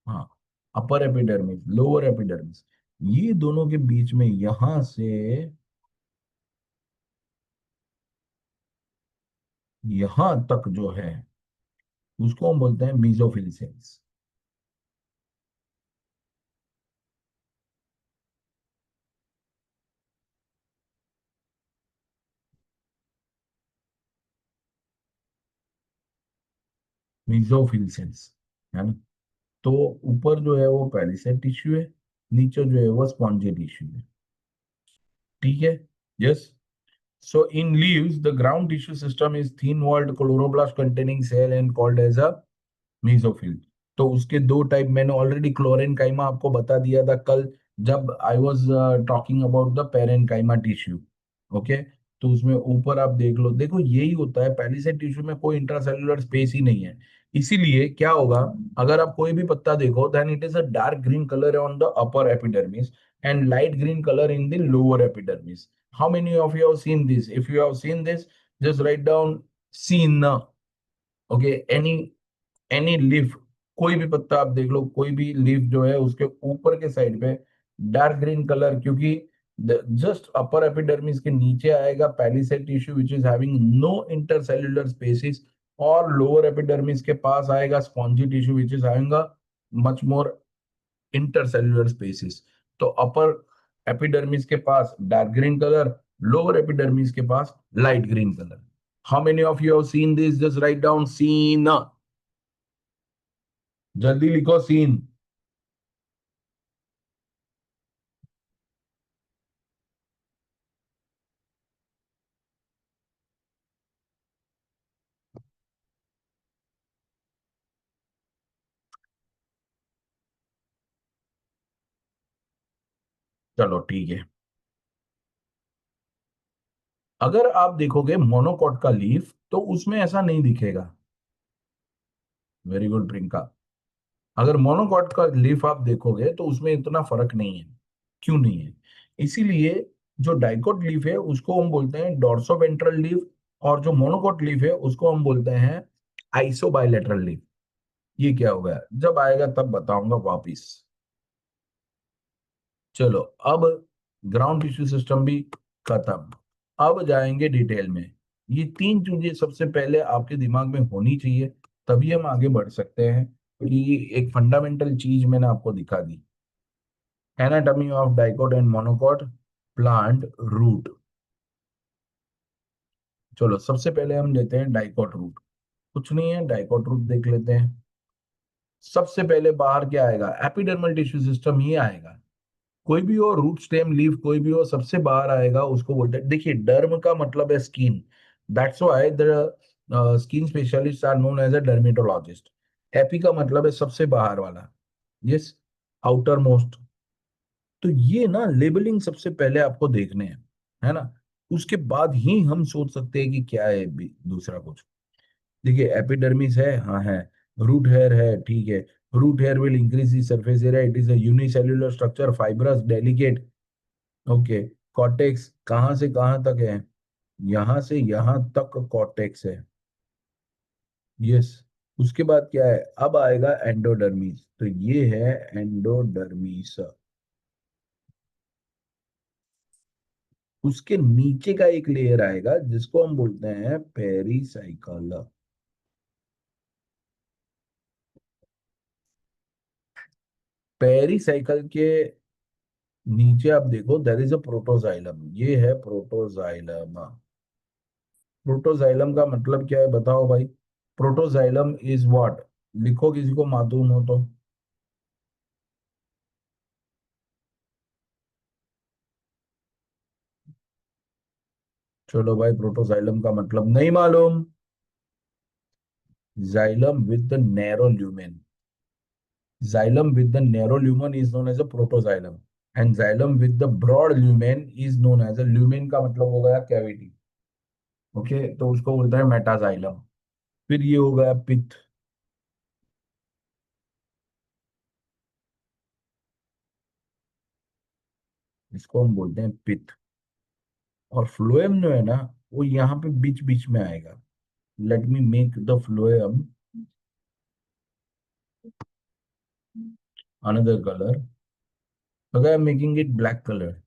हाँ, अपर एपिडर्मिस, लोअर एपिडर्मिस। ये दोनों के बीच में यहां से यहां तक जो है, उसको हम बोलते हैं मीजोफिल सेल्स। मीजोफिल सेल्स, है ना। तो ऊपर जो है वो पेरिसेट टिश्यू है, नीचे जो है वो स्पॉन्जी टिश्यू है। ठीक है। Yes. So in leaves, the ground tissue system is thin-walled chloroplast containing cell and called as a mesophyll. तो उसके दो टाइप मैंने ऑलरेडी क्लोरेन काइमा आपको बता दिया था कल, जब I was talking about the parenchyma tissue. Okay. तो उसमें ऊपर आप देख लो, देखो यही होता है, पहली से टिश्यू में कोई इंट्रासेल्युलर स्पेस ही नहीं है। इसीलिए क्या होगा, अगर आप कोई भी पत्ता देखो, then it is a dark green colour on the upper epidermis and light green colour in the lower epidermis. How many of you have seen this? If you have seen this, just write down seen. Okay. Any any leaf, कोई भी पत्ता आप देख लो, कोई भी लीफ जो है उसके ऊपर के साइड पे डार्क ग्रीन कलर, क्योंकि जस्ट अपर एपिडर्मिस के नीचे आएगा palisade tissue which is having no intercellular spaces, और लोअर एपिडर्मिस के पास आएगा spongy tissue which is having a much more intercellular spaces. तो अपर एपिडर्मिस के पास dark green colour, lower epidermis के पास light green colour. How many of you have seen this? Just write down seen. जल्दी लिखो सीन। चलो ठीक है। अगर आप देखोगे मोनोकॉट का लीफ, तो उसमें ऐसा नहीं दिखेगा। Very good Priyanka. अगर मोनोकॉट का लीफ आप देखोगे तो उसमें इतना फर्क नहीं है। क्यों नहीं है? इसीलिए जो डाइकोट लीफ है उसको हम बोलते हैं डॉर्सोवेंट्रल लीफ, और जो मोनोकॉट लीफ है उसको हम बोलते हैं आइसोबाइलेटरल लीफ। ये क्या हो गया, जब आएगा तब बताऊंगा वापिस। चलो, अब ग्राउंड टिश्यू सिस्टम भी खत्म। अब जाएंगे डिटेल में। ये तीन चीजें सबसे पहले आपके दिमाग में होनी चाहिए, तभी हम आगे बढ़ सकते हैं, क्योंकि एक फंडामेंटल चीज मैंने आपको दिखा दी। Anatomy of dicot and monocot, plant root. चलो, सबसे पहले हम लेते हैं डाइकोट रूट। कुछ नहीं है, डाइकोट रूट देख लेते हैं। सबसे पहले बाहर क्या आएगा? एपिडर्मल टिश्यू सिस्टम ही आएगा। कोई भी हो, रूट स्टेम लीफ कोई भी हो, सबसे बाहर आएगा उसको बोलते हैं। देखिए, डर्म का मतलब है skin, that's why the skin specialist are known as a dermatologist. Epi का मतलब है सबसे बाहर वाला। Yes, outermost. तो ये ना लेबलिंग सबसे पहले आपको देखने हैं, है ना। उसके बाद ही हम सोच सकते हैं कि क्या है दूसरा कुछ। देखिए, एपिडर्मिस है, हाँ है। रूट हेयर है, ठीक है। Root hair will increase the surface area, it is a unicellular structure, fibrous, delicate. Okay. Cortex कहां से कहां तक है? यहां से यहां तक कॉर्टेक्स है। यस। उसके बाद क्या है? अब आएगा एंडोडर्मिस, तो ये है एंडोडर्मिस। उसके नीचे का एक लेयर आएगा जिसको हम बोलते हैं पेरिसाइकल। पेरिसाइकल के नीचे आप देखो, देयर इज अ प्रोटोजाइलम, ये है प्रोटोजाइलम। प्रोटोजाइलम का मतलब क्या है बताओ भाई? Protoxylem is what? लिखो, किसी को मालूम हो तो। चलो भाई, प्रोटोजाइलम का मतलब नहीं मालूम। Xylem with the narrow lumen. Xylem with the narrow lumen is known as a protoxylem, and xylem with the broad lumen is known as a, lumen का मतलब हो गया कैविटी, ओके, तो उसको बोलते हैं मेटाजाइलम। फिर ये हो गया पित्त, इसको हम बोलते हैं पित्त। और फ्लोएम जो है ना, वो यहाँ पे बीच बीच में आएगा। Let me make the phloem another color, okay, I'm making it black color.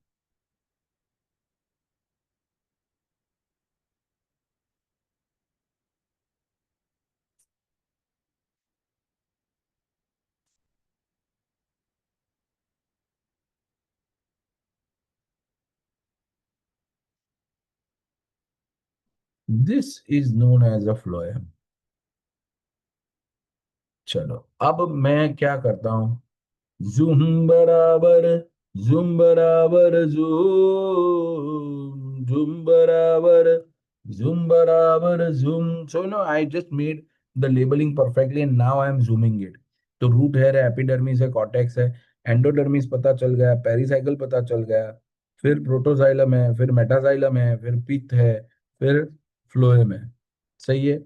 This is known as a phloem। चलो, अब मैं क्या करता हूँ, जुम बराबर, जुम बराबर जुम, जुम बराबर, जुम बराबर zoom. So no I just made the labelling perfectly and now I am zooming it. तो रूट है, एपिडर्मिस है, कॉर्टेक्स है, एंडोडर्मिस पता चल गया, पेरिसाइकल पता चल गया, फिर प्रोटोजाइलम है, फिर मेटाजाइलम है, फिर पित्त है, फिर फ्लोएम है। सही है।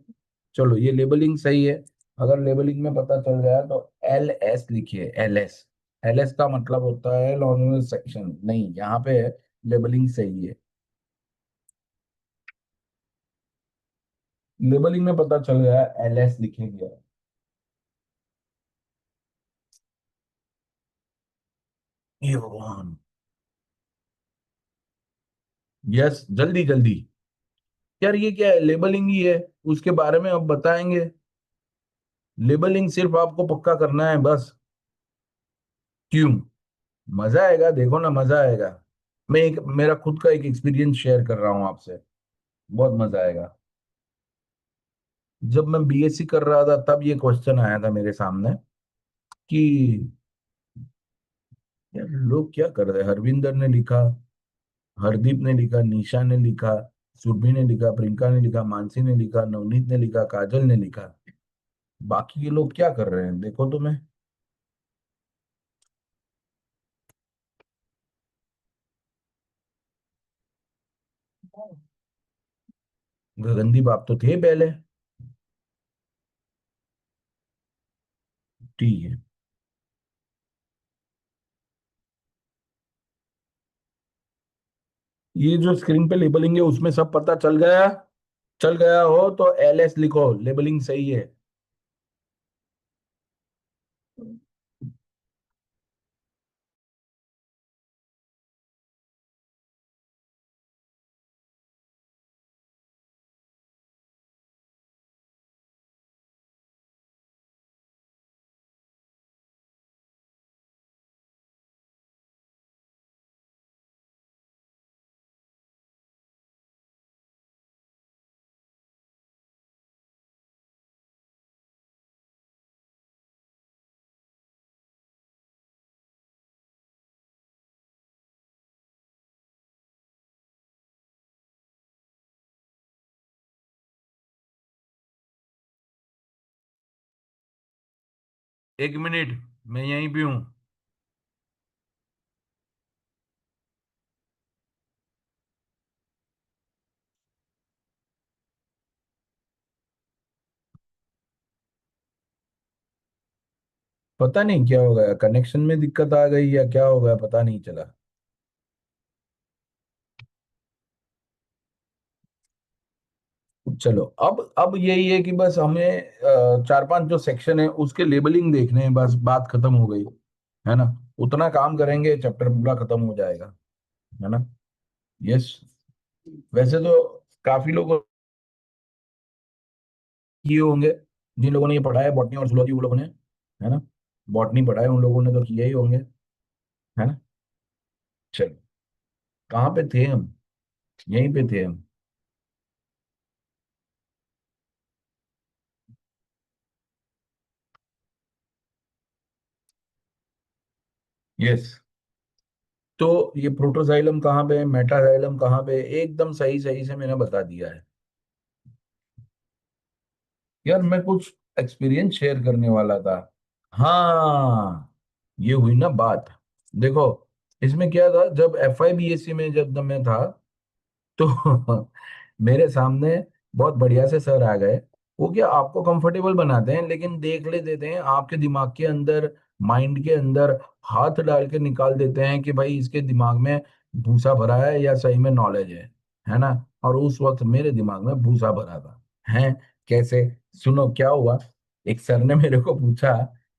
चलो, ये लेबलिंग सही है। अगर लेबलिंग में पता चल गया तो एल एस लिखिए, एल एस। एल एस का मतलब होता है लॉन्गिनल सेक्शन, नहीं यहाँ पे लेबलिंग सही है। लेबलिंग में पता चल गया, एल एस लिखेंगे। ये भगवान, यस, जल्दी जल्दी। यार ये क्या है, लेबलिंग ही है, उसके बारे में अब बताएंगे। लेबलिंग सिर्फ आपको पक्का करना है बस। क्यों? मजा आएगा, देखो ना, मजा आएगा। मैं एक मेरा खुद का एक एक्सपीरियंस शेयर कर रहा हूँ आपसे, बहुत मजा आएगा। जब मैं बीएससी कर रहा था तब ये क्वेश्चन आया था मेरे सामने कि यार लोग क्या कर रहे हैं। हरविंदर ने लिखा, हरदीप ने लिखा, निशा ने लिखा, सुरभि ने लिखा, प्रियंका ने लिखा, मानसी ने लिखा, नवनीत ने लिखा, काजल ने लिखा, बाकी के लोग क्या कर रहे हैं देखो तुम्हें। गगनदीप आप तो थे पहले। ठीक है। ये जो स्क्रीन पे लेबलिंग है उसमें सब पता चल गया। चल गया हो तो एल एस लिखो, लेबलिंग सही है। 1 मिनट, मैं यहीं पे हूँ। पता नहीं क्या हो गया, कनेक्शन में दिक्कत आ गई या क्या हो गया, पता नहीं चला। चलो, अब यही है कि बस हमें 4-5 जो सेक्शन है उसके लेबलिंग देखने हैं, बस बात खत्म हो गई। है ना? उतना काम करेंगे, चैप्टर पूरा खत्म हो जाएगा। है ना? यस। वैसे तो काफी लोग किए होंगे, जिन लोगों ने ये पढ़ा है बॉटनी और जूलॉजी, वो लोगों ने, है ना, बॉटनी पढ़ा है उन लोगों ने तो किया ही होंगे। है ना? चलो, कहाँ पे थे हम? यहीं पे थे हम। यस। तो ये प्रोटोजाइलम कहाँ पे है, मेटाजाइलम कहाँ पे है, एकदम सही सही से मैंने बता दिया है। यार मैं कुछ एक्सपीरियंस शेयर करने वाला था। हाँ, ये हुई ना बात। देखो, इसमें क्या था, जब F I B S C में जब मैं था, तो मेरे सामने बहुत बढ़िया से सर आ गए। वो क्या आपको कंफर्टेबल बनाते हैं, लेकिन देख ले देते हैं आपके दिमाग के अंदर, माइंड के अंदर हाथ डाल के निकाल देते हैं कि भाई इसके दिमाग में भूसा भरा है या सही में नॉलेज है ना। और उस वक्त मेरे दिमाग में भूसा भरा था। है कैसे? सुनो क्या हुआ। एक सर ने मेरे को पूछा,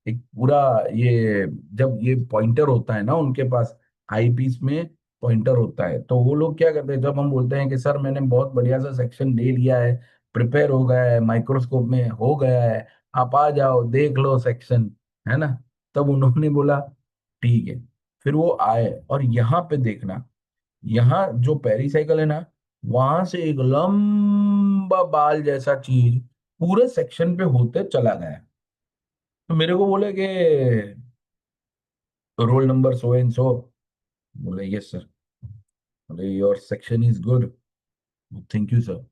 एक पूरा ये, जब ये पॉइंटर होता है ना उनके पास, आईपीस में पॉइंटर होता है, तो वो लोग क्या करते हैं, जब हम बोलते हैं कि सर मैंने बहुत बढ़िया सा सेक्शन ले लिया है, प्रिपेयर हो गया है, माइक्रोस्कोप में हो गया है, आप आ जाओ देख लो सेक्शन, है ना। तब उन्होंने बोला ठीक है। फिर वो आए और यहाँ पे देखना, यहाँ जो पेरिसाइकिल है ना, वहां से एक लंबा बाल जैसा चीज पूरे सेक्शन पे होते चला गया। तो मेरे को बोले कि roll number so and so. बोले यस सर। बोले your section is good, thank you sir.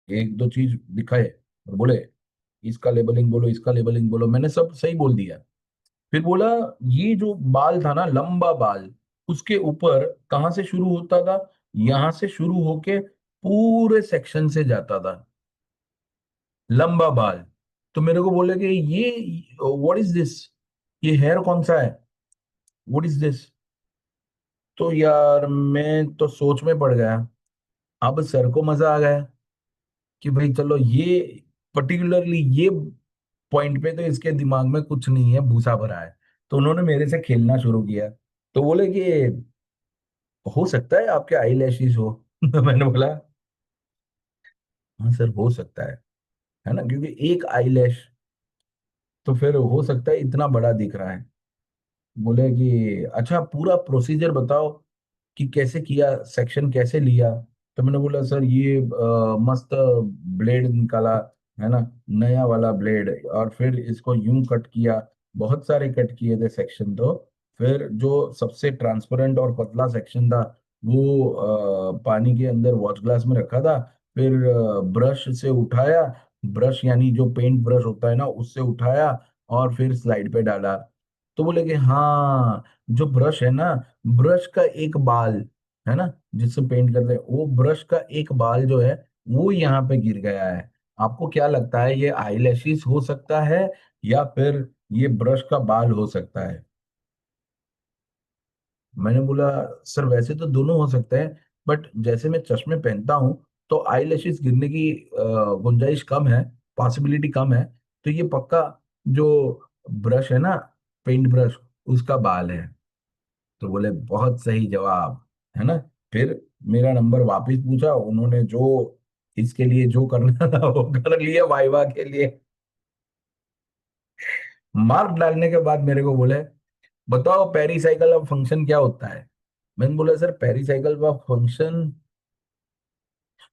एक दो चीज दिखाए और बोले इसका लेबलिंग बोलो, इसका लेबलिंग बोलो। मैंने सब सही बोल दिया। फिर बोला ये जो बाल था ना, लंबा बाल, उसके ऊपर कहाँ से शुरू होता था, यहां से शुरू होके पूरे सेक्शन से जाता था, लंबा बाल। तो मेरे को बोले कि ये व्हाट इज दिस, ये हेयर कौन सा है, व्हाट इज दिस। तो यार मैं तो सोच में पड़ गया। अब सर को मजा आ गया कि भाई चलो ये पर्टिकुलरली ये पॉइंट पे तो इसके दिमाग में कुछ नहीं है, भूसा भरा है। तो उन्होंने मेरे से खेलना शुरू किया। तो बोले कि हो सकता है आपके आई लैशेज हो। तो मैंने बोला हाँ सर हो सकता है ना, क्योंकि एक आई लैश तो फिर हो सकता है इतना बड़ा दिख रहा है। बोले कि अच्छा पूरा प्रोसीजर बताओ कि कैसे किया, सेक्शन कैसे लिया। तो मैंने बोला सर ये मस्त ब्लेड निकाला, है ना, नया वाला ब्लेड, और फिर इसको यूं कट किया, बहुत सारे कट किए थे सेक्शन। तो फिर जो सबसे ट्रांसपेरेंट और पतला सेक्शन था वो पानी के अंदर वॉच ग्लास में रखा था। फिर ब्रश से उठाया, ब्रश यानी जो पेंट ब्रश होता है ना, उससे उठाया और फिर स्लाइड पे डाला। तो बोले कि हाँ, जो ब्रश है ना, ब्रश का एक बाल, है ना, जिससे पेंट करते हैं, वो ब्रश का एक बाल जो है वो यहाँ पे गिर गया है। आपको क्या लगता है, ये आईलैशेस हो सकता है या फिर ये ब्रश का बाल हो सकता है? मैंने बोला सर वैसे तो दोनों हो सकते हैं, बट जैसे मैं चश्मे पहनता हूँ तो आईलैशेस गिरने की गुंजाइश कम है, पॉसिबिलिटी कम है। तो ये पक्का जो ब्रश है ना, पेंट ब्रश, उसका बाल है। तो बोले बहुत सही जवाब, है ना। फिर मेरा नंबर वापस पूछा उन्होंने, जो इसके लिए जो करना था वो कर लिया वाइवा के लिए। मार्क डालने के बाद मेरे को बोले बताओ पेरिसाइकिल का फंक्शन क्या होता है। मैंने बोला सर पेरिसाइकिल का function,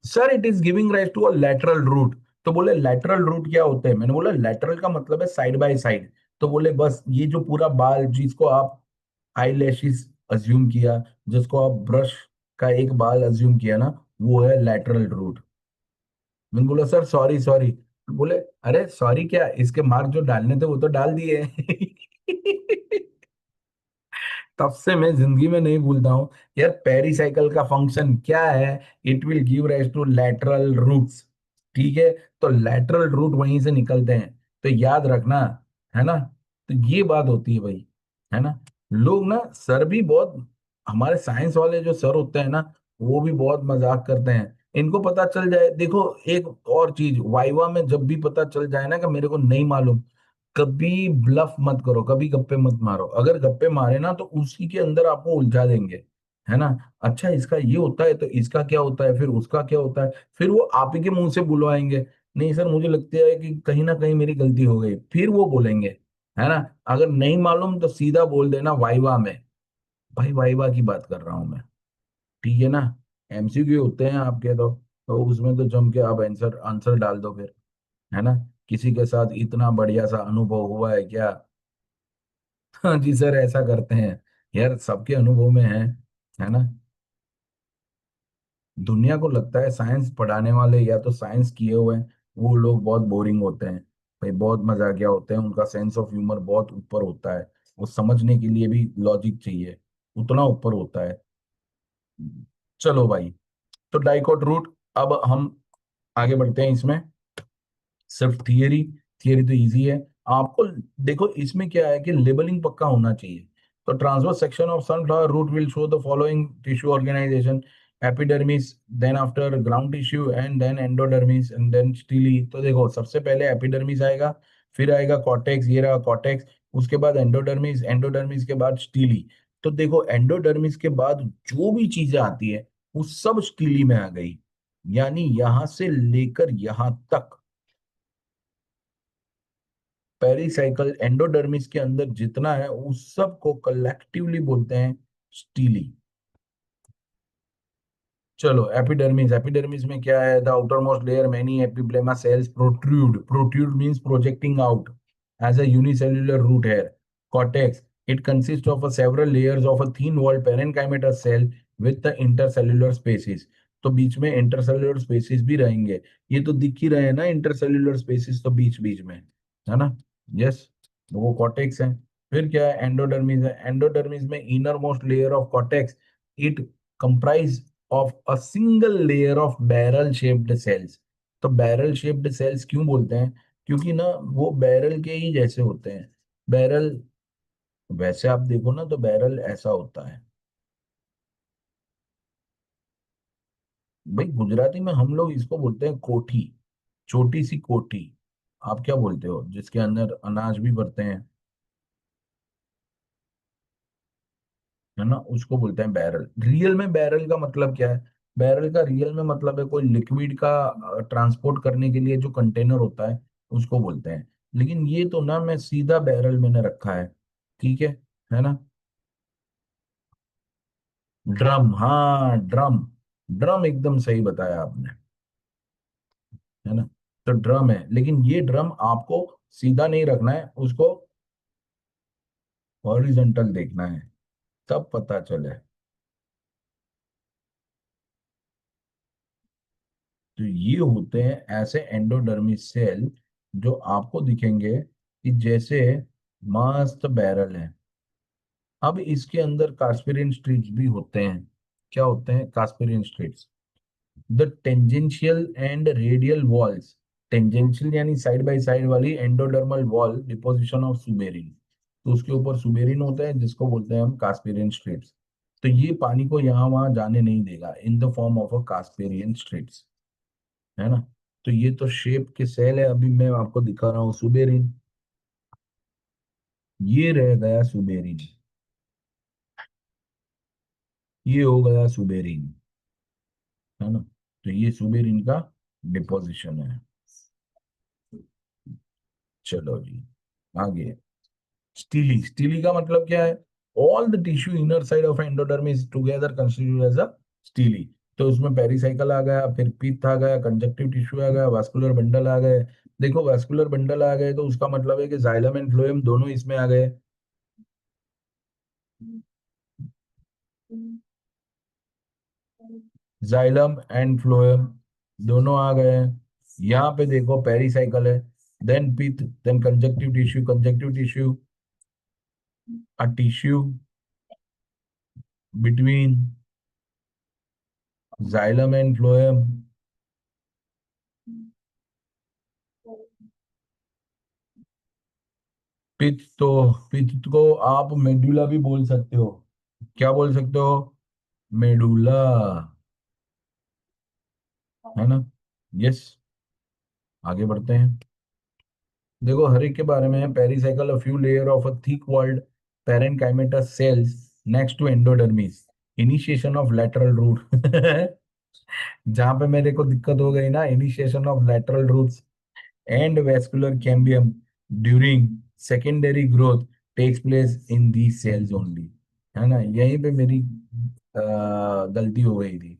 sir it is giving rise to a lateral root. तो बोले लेटरल रूट क्या होते हैं। मैंने बोला लेटरल का मतलब है साइड बाय साइड। तो बोले बस ये जो पूरा बाल जिसको आप आई लैशेस अज्यूम किया, जिसको आप ब्रश का एक बाल अज्यूम किया ना, वो है लेटरल रूट। मैंने बोला सर सॉरी सॉरी। बोले अरे सॉरी क्या, इसके मार्क जो डालने थे वो तो डाल दिए। तब से मैं जिंदगी में नहीं भूलता हूँ यार, पेरिसाइकिल का फंक्शन क्या है। It will give rise to lateral roots. ठीक है, तो लैटरल रूट वहीं से निकलते हैं, तो याद रखना, है ना। तो ये बात होती है भाई, है ना। लोग ना सर भी बहुत, हमारे साइंस वाले जो सर होते हैं ना, वो भी बहुत मजाक करते हैं। इनको पता चल जाए, देखो एक और चीज, वाइवा में जब भी पता चल जाए ना कि मेरे को नहीं मालूम, कभी ब्लफ मत करो, कभी गप्पे मत मारो। अगर गप्पे मारे ना तो उसी के अंदर आपको उलझा देंगे, है ना। अच्छा इसका ये होता है तो इसका क्या होता है, फिर उसका क्या होता है, फिर वो आप ही के मुंह से बुलवाएंगे। नहीं सर मुझे लगता है कि कहीं ना कहीं मेरी गलती हो गई, फिर वो बोलेंगे, है ना। अगर नहीं मालूम तो सीधा बोल देना वाइवा में, भाई वाइवा की बात कर रहा हूं मैं। ठीक है ना। एमसीक्यू होते हैं आपके तो उसमें तो जम के आप आंसर आंसर डाल दो फिर, है ना। किसी के साथ इतना बढ़िया सा अनुभव हुआ है क्या? हाँ जी सर ऐसा करते हैं यार, सबके अनुभव में है ना। दुनिया को लगता है साइंस पढ़ाने वाले या तो साइंस किए हुए हैं वो लोग बहुत बोरिंग होते हैं। भाई बहुत मजाकिया होते हैं, उनका सेंस ऑफ ह्यूमर बहुत ऊपर होता है, वो समझने के लिए भी लॉजिक चाहिए, उतना ऊपर होता है। चलो भाई, तो डाइकोट रूट, अब हम आगे बढ़ते हैं इसमें। सिर्फ थियरी, थियरी तो इजी है आपको। देखो इसमें क्या है कि लेबलिंग पक्का होना चाहिए। तो transverse section of sunflower root will show the following tissue organisation: epidermis, then after ground tissue, and then endodermis, and then stele. तो देखो सबसे पहले एपिडर्मिस आएगा, फिर आएगा कॉर्टेक्स, ये रहा कॉर्टेक्स, उसके बाद एंडोडर्मिस, एंडोडर्मिस के बाद स्टीली। तो देखो एंडोडर्मिस के बाद जो भी चीजें आती है वो सब स्टीली में आ गई, यानी यहां से लेकर यहां तक पेरिसाइकल एंडोडर्मिस के अंदर जितना है उस सब को कलेक्टिवली बोलते हैं स्टीली। चलो एपिडर्मिस, एपिडर्मिस में क्या है? The outermost layer many epiblema cells protrude, protrude means projecting out as a unicellular root hair. Cortex, it consist of several layers of a thin walled parenchymatous cell with the intercellular spaces. तो बीच में इंटरसेल्युलर स्पेसिस भी रहेंगे, ये तो दिख ही रहे हैं ना इंटरसेल्युलर स्पेसिस तो बीच बीच में, है ना? यस, वो कॉर्टेक्स है। फिर क्या है? एंडोडर्मिस है। एंडोडर्मिस में inner most layer of cortex, it comprise of a single layer of barrel shaped cells। तो बैरल शेप्ड सेल्स क्यों बोलते हैं? क्योंकि ना वो बैरल के ही जैसे होते हैं। बैरल, वैसे आप देखो ना तो बैरल ऐसा होता है। भाई गुजराती में हम लोग इसको बोलते हैं कोठी, छोटी सी कोठी। आप क्या बोलते हो जिसके अंदर अनाज भी भरते हैं, है ना? उसको बोलते हैं बैरल। रियल में बैरल का मतलब क्या है? बैरल का रियल में मतलब है कोई लिक्विड का ट्रांसपोर्ट करने के लिए जो कंटेनर होता है उसको बोलते हैं। लेकिन ये तो ना मैं सीधा बैरल मैंने रखा है, ठीक है ना? ड्रम, हाँ ड्रम, ड्रम एकदम सही बताया आपने, है ना? तो ड्रम है, लेकिन ये ड्रम आपको सीधा नहीं रखना है, उसको हॉरिजॉन्टल देखना है, तब पता चले। तो ये होते हैं ऐसे एंडोडर्मिस सेल जो आपको दिखेंगे कि जैसे मस्त बैरल है। अब इसके अंदर कास्पेरियन स्ट्रिप्स भी होते हैं। क्या होते हैं casparian strips? The tangential and radial walls, tangential यानी साइड बाय साइड वाली endodermal wall deposition of suberin. तो उसके ऊपर सुबेरिन होता है जिसको बोलते हैं हम कास्पेरियन स्ट्रिप्स। तो ये पानी को यहाँ वहां जाने नहीं देगा in the form of a casparian strips, है ना? तो ये तो शेप के सेल है, अभी मैं आपको दिखा रहा हूँ सुबेरिन। ये रह गया सुबेरिन, ये हो गया सुबेरिन, है ना? तो ये सुबेरिन का डिपोजिशन है। चलो जी, आगे। स्टीली, स्टीली का मतलब क्या है? All the tissue inner side of endodermis together constitute as a stele. तो उसमें पेरिसाइकल आ गया, फिर पित्त आ गया, कंजक्टिव टिश्यू आ गया, वास्कुलर बंडल आ गए। देखो वास्कुलर बंडल आ गए तो उसका मतलब है कि जाइलम एंड फ्लोएम दोनों इसमें आ गए। जाइलम एंड फ्लोएम दोनों आ गए हैं। यहाँ पे देखो पेरिसाइकल है, then pith, then conjunctive tissue, conjunctive tissue, a tissue between xylem and phloem. Pith तो, पिथ को आप मेडुला भी बोल सकते हो। क्या बोल सकते हो? मेडुला, है ना? यस, आगे बढ़ते हैं। देखो हर एक के बारे में, pericycle a few layer of a thick walled parenchymatous cells next to endodermis, initiation of lateral root. जहां पे मेरे को दिक्कत हो गई ना, initiation of lateral roots and vascular cambium during secondary growth takes place in the cells only, है ना? यहीं पे मेरी गलती हो गई थी।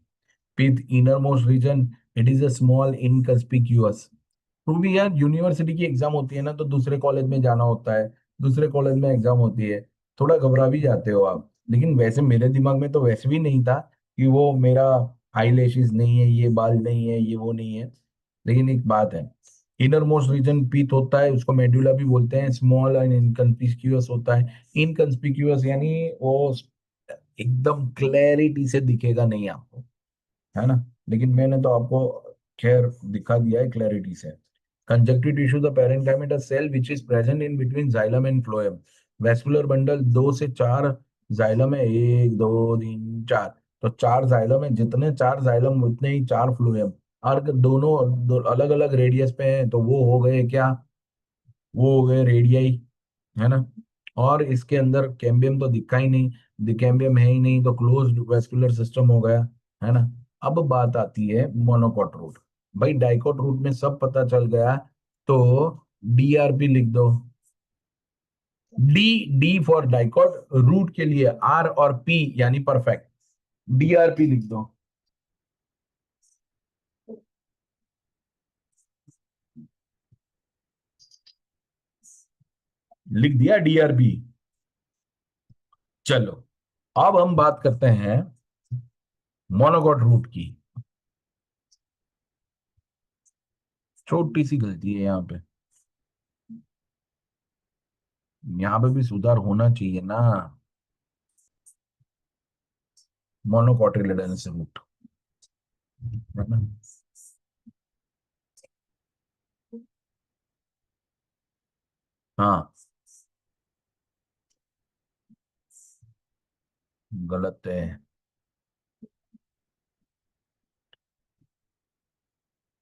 Pith innermost region, it is a small inconspicuous. तो भी यार यूनिवर्सिटी की एग्जाम होती है ना तो दूसरे कॉलेज में जाना होता है, दूसरे कॉलेज में एग्जाम होती है, थोड़ा घबरा भी जाते हो आप। लेकिन वैसे मेरे दिमाग में तो वैसे भी नहीं था कि वो मेरा आई नहीं है, ये बाल नहीं है, ये वो नहीं है। लेकिन एक बात है, इनर मोस्ट रीजन पीत होता है, उसको मेडुला भी बोलते हैं। स्मॉल एंड इनकन्स्पिक्यूअस होता है। इनकन्स्पिक्यूअस यानी वो एकदम क्लैरिटी से दिखेगा नहीं आपको, है ना। लेकिन मैंने तो आपको खैर दिखा दिया है क्लैरिटी से। Conjunctive tissue the parenchyma cell which is present in between xylem and phloem. Vascular bundle, 2 से 4 जाइलम है, 1 2 3 4। तो 4 जाइलम है, जितने 4 जाइलम उतने ही 4 फ्लोएम। और अगर दोनों अलग अलग रेडियस पे हैं तो वो हो गए क्या, वो हो गए रेडियाई, है ना। और इसके अंदर कैम्बियम तो दिखा ही नहीं, दिकैम्बियम है ही नहीं, तो क्लोज्ड वेस्कुलर सिस्टम हो गया, है ना। अब बात आती है मोनोकॉट रूट। भाई डाइकोट रूट में सब पता चल गया, तो डीआरपी लिख दो। D, D for dicot, root के लिए आर और पी यानी परफेक्ट, डीआरपी लिख दो। लिख दिया डीआरपी। चलो, अब हम बात करते हैं मोनोकॉट रूट की। छोटी सी गलती है यहाँ पे, यहाँ पे भी सुधार होना चाहिए ना। मोनोकॉटिलिडन से रूट, है ना। हाँ, गलत है।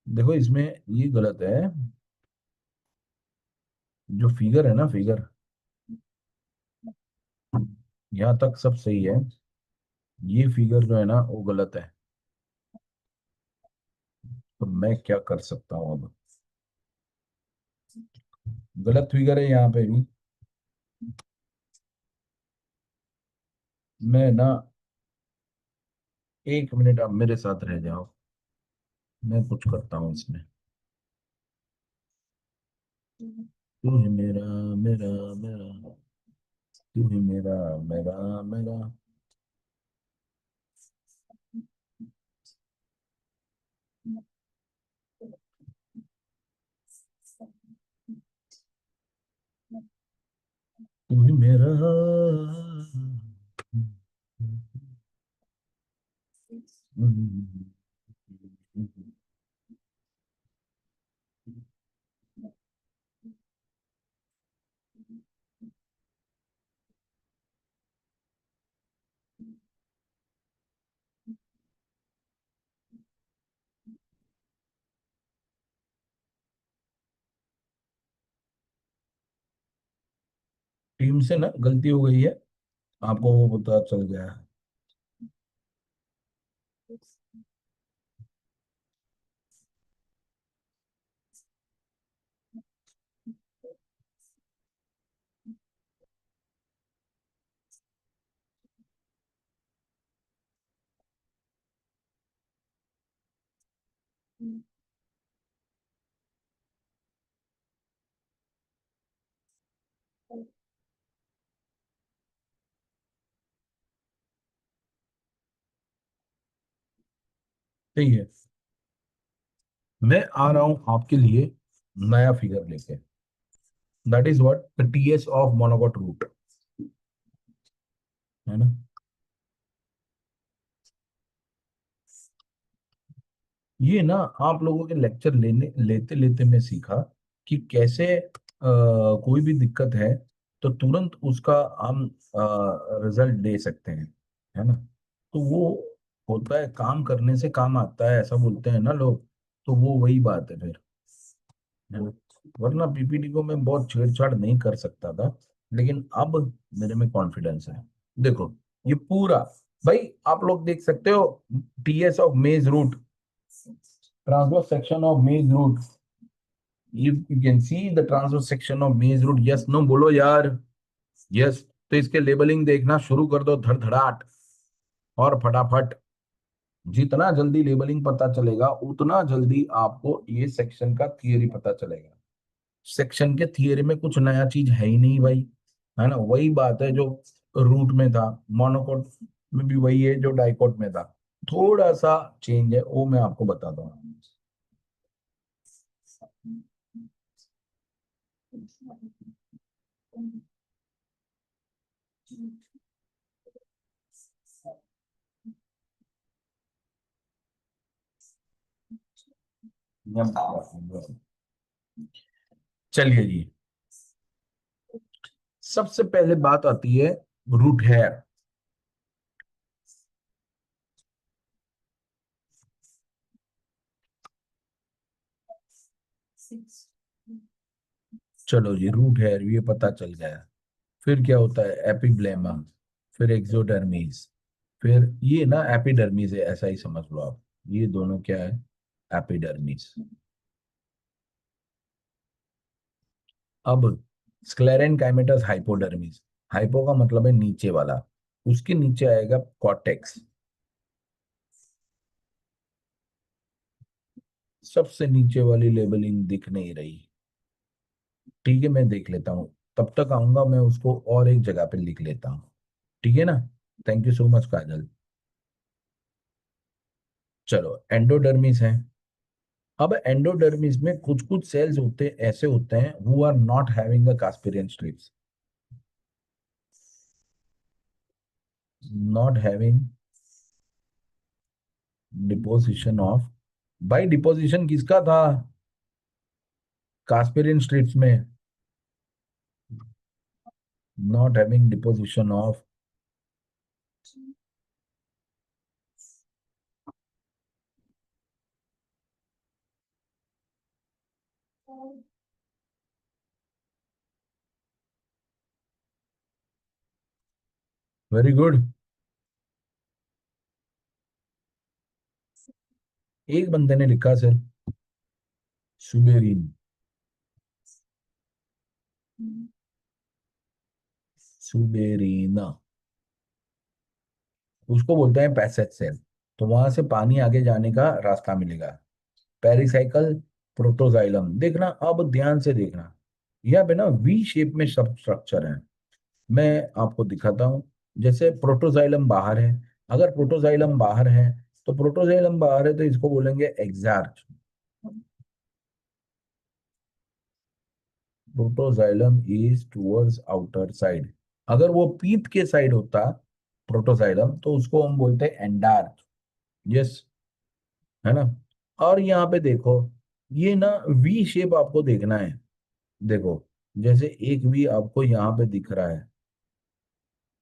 देखो इसमें ये गलत है। जो फिगर है ना, फिगर, यहाँ तक सब सही है। ये फिगर जो है ना वो गलत है। तो मैं क्या कर सकता हूँ अब, गलत फिगर है यहाँ पे भी। मैं ना, 1 मिनट आप मेरे साथ रह जाओ, मैं कुछ करता हूँ इसमें। तू ही मेरा, मेरा, मेरा, तू ही मेरा, मेरा, मेरा। तू ही मेरा। टीम से ना गलती हो गई है, आपको वो पता चल गया है। सही है। मैं आ रहा हूं आपके लिए नया फिगर लेके। That is what the TS of monocot root, है ना। ये ना आप लोगों के लेक्चर लेने लेते लेते मैं सीखा कि कैसे कोई भी दिक्कत है तो तुरंत उसका हम रिजल्ट दे सकते हैं, है ना। तो वो होता है, काम करने से काम आता है, ऐसा बोलते हैं ना लोग। तो वो वही बात है फिर, है ना। वरना पीपीटी को मैं बहुत छेड़छाड़ नहीं कर सकता था, लेकिन अब मेरे में कॉन्फिडेंस है। देखो ये पूरा, भाई आप लोग देख सकते हो, TS of maize root, transverse section of maze root. You can see the transverse section of maze root. Yes, no, बोलो यार। यस, तो इसके लेबलिंग देखना शुरू कर दो धड़धड़ाट और फटाफट। जितना जल्दी लेबलिंग पता चलेगा उतना जल्दी आपको ये सेक्शन का थियरी पता चलेगा। सेक्शन के थियरी में कुछ नया चीज है ही नहीं भाई, है ना। वही बात है जो रूट में था, मोनोकोट में भी वही है जो डाइकोट में था। थोड़ा सा चेंज है, वो मैं आपको बताता हूँ। चलिए जी, सबसे पहले बात आती है रूट हेयर। चलो जी, रूट हेयर ये पता चल गया। फिर क्या होता है? एपिब्लेमा, फिर एक्सोडर्मिस, फिर ये ना एपिडर्मिस है, ऐसा ही समझ लो आप। ये दोनों क्या है? एपिडर्मिस। अब स्क्लेरेनकाइमेटस हाइपोडर्मिस। हाइपो का मतलब है नीचे वाला, उसके नीचे आएगा कॉर्टेक्स। सबसे नीचे वाली लेबलिंग दिख नहीं रही। ठीक है, मैं देख लेता हूँ, तब तक आऊंगा मैं उसको और एक जगह पे लिख लेता हूँ। ठीक है ना? थैंक यू सो मच काजल। चलो, एंडोडर्मिस है। अब एंडोडर्मिस में कुछ कुछ सेल्स होते ऐसे होते हैं who are not having the casparian strips, not having deposition of. भाई डिपोजिशन किसका था कास्पेरियन स्ट्रिप्स में? Not having deposition of. Very good. एक बंदे ने लिखा सर सुबेरिन। सुबेरीना, उसको बोलते हैं पैसेज सेल। तो वहां से पानी आगे जाने का रास्ता मिलेगा। Pericycle, protoxylem. देखना, अब ध्यान से देखना, यहाँ पे ना वी शेप में सब स्ट्रक्चर है। मैं आपको दिखाता हूँ। जैसे प्रोटोजाइलम बाहर है, अगर प्रोटोजाइलम बाहर है तो प्रोटोजाइलम बाहर है तो इसको बोलेंगे exarch. Protoxylem is towards outer side. अगर वो पीत के साइड होता प्रोटोजाइलम तो उसको हम बोलते हैं एंडार्च। यस, है ना? और यहाँ पे देखो, ये ना वी शेप आपको देखना है। देखो, जैसे एक वी आपको यहाँ पे दिख रहा है,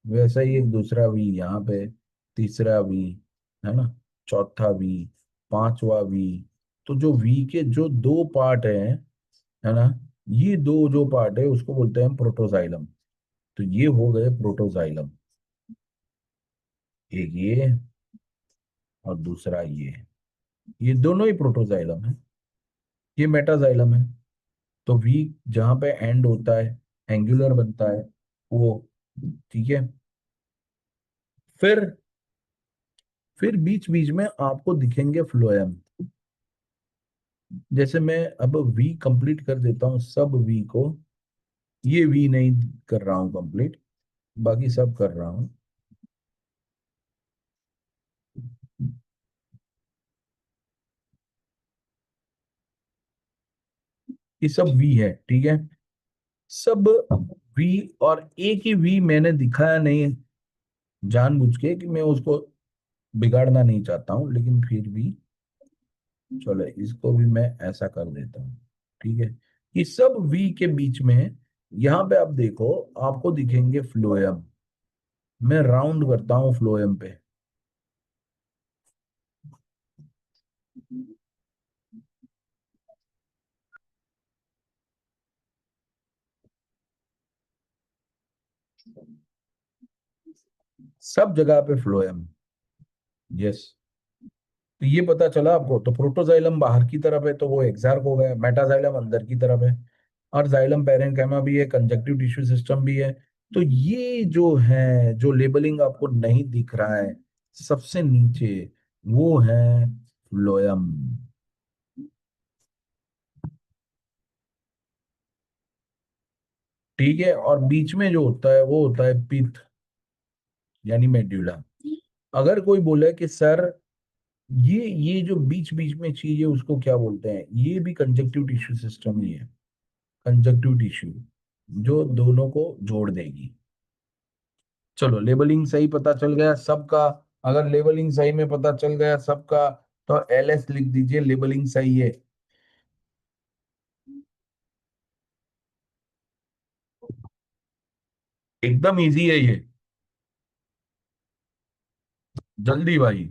वैसा ही एक दूसरा वी यहाँ पे, तीसरा वी, है ना, चौथा वी, पांचवा वी। तो जो वी के जो दो पार्ट है ना, ये दो जो पार्ट है उसको बोलते हैं प्रोटोजाइलम। तो ये हो गए प्रोटोजाइलम, एक ये और दूसरा ये दोनों ही प्रोटोजाइलम है। ये मेटाजाइलम है। तो वी जहां पे एंड होता है, एंगुलर बनता है वो। ठीक है। फिर फिर बीच बीच में आपको दिखेंगे फ्लोएम। जैसे मैं अब वी कंप्लीट कर देता हूँ सब वी को। ये वी नहीं कर रहा हूँ कंप्लीट, बाकी सब कर रहा हूँ। ये सब वी है, ठीक है, सब वी। और एक ही वी मैंने दिखाया नहीं जानबूझ के, कि मैं उसको बिगाड़ना नहीं चाहता हूँ, लेकिन फिर भी चलो इसको भी मैं ऐसा कर देता हूँ। ठीक है, ये सब वी के बीच में, यहाँ पे आप देखो, आपको दिखेंगे फ्लोएम। मैं राउंड करता हूँ फ्लोएम पे। सब जगह पे फ्लोएम। यस। तो ये पता चला आपको, तो प्रोटोजाइलम बाहर की तरफ है तो वो एक्सार्क हो गया, मेटाजाइलम अंदर की तरफ है, और जाइलम पेरेन्काइमा भी है, कंजक्टिव टिश्यू सिस्टम भी है। तो ये जो है, जो लेबलिंग आपको नहीं दिख रहा है सबसे नीचे, वो है फ्लोएम। ठीक है, और बीच में जो होता है वो होता है पिथ, यानी मेड्यूला। अगर कोई बोले कि सर ये जो बीच बीच में चीज है उसको क्या बोलते हैं, ये भी कंजक्टिव टिश्यू सिस्टम ही है। कंजक्टिव टिश्यू, जो दोनों को जोड़ देगी। चलो लेबलिंग सही पता चल गया सबका। अगर लेबलिंग सही में पता चल गया सबका, तो एलएस लिख दीजिए, लेबलिंग सही है। एकदम इजी है ये। जल्दी भाई।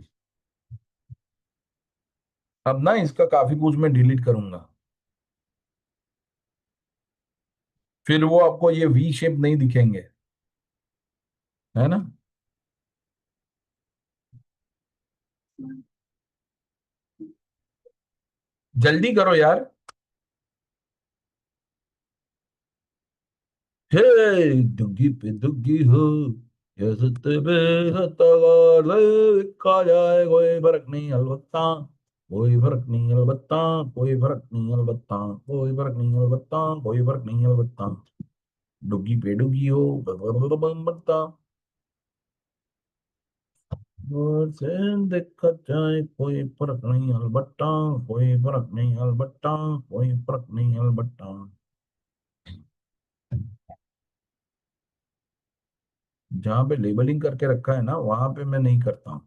अब ना इसका काफी कुछ मैं डिलीट करूंगा, फिर वो आपको ये वी शेप नहीं दिखेंगे, है ना। जल्दी करो यार। हे, दुग्गी पे दुग्गी हो, ये सत्ते पे सत्ता का लिखा जाए, कोई फर्क नहीं अलबत्ता, कोई फर्क नहीं अलबत्ता, कोई फर्क नहीं अलबत्ता, कोई फर्क नहीं अलबत्ता, कोई फर्क नहीं अलबत्ता। डुग्गी पे डुग्गी हो, बत्ता, और से देखा जाए, कोई फर्क नहीं अलबत्ता, कोई फर्क नहीं अलबत्ता, कोई फर्क नहीं अलबत्ता। जहां पे लेबलिंग करके रखा है ना, वहां पे मैं नहीं करता हूँ।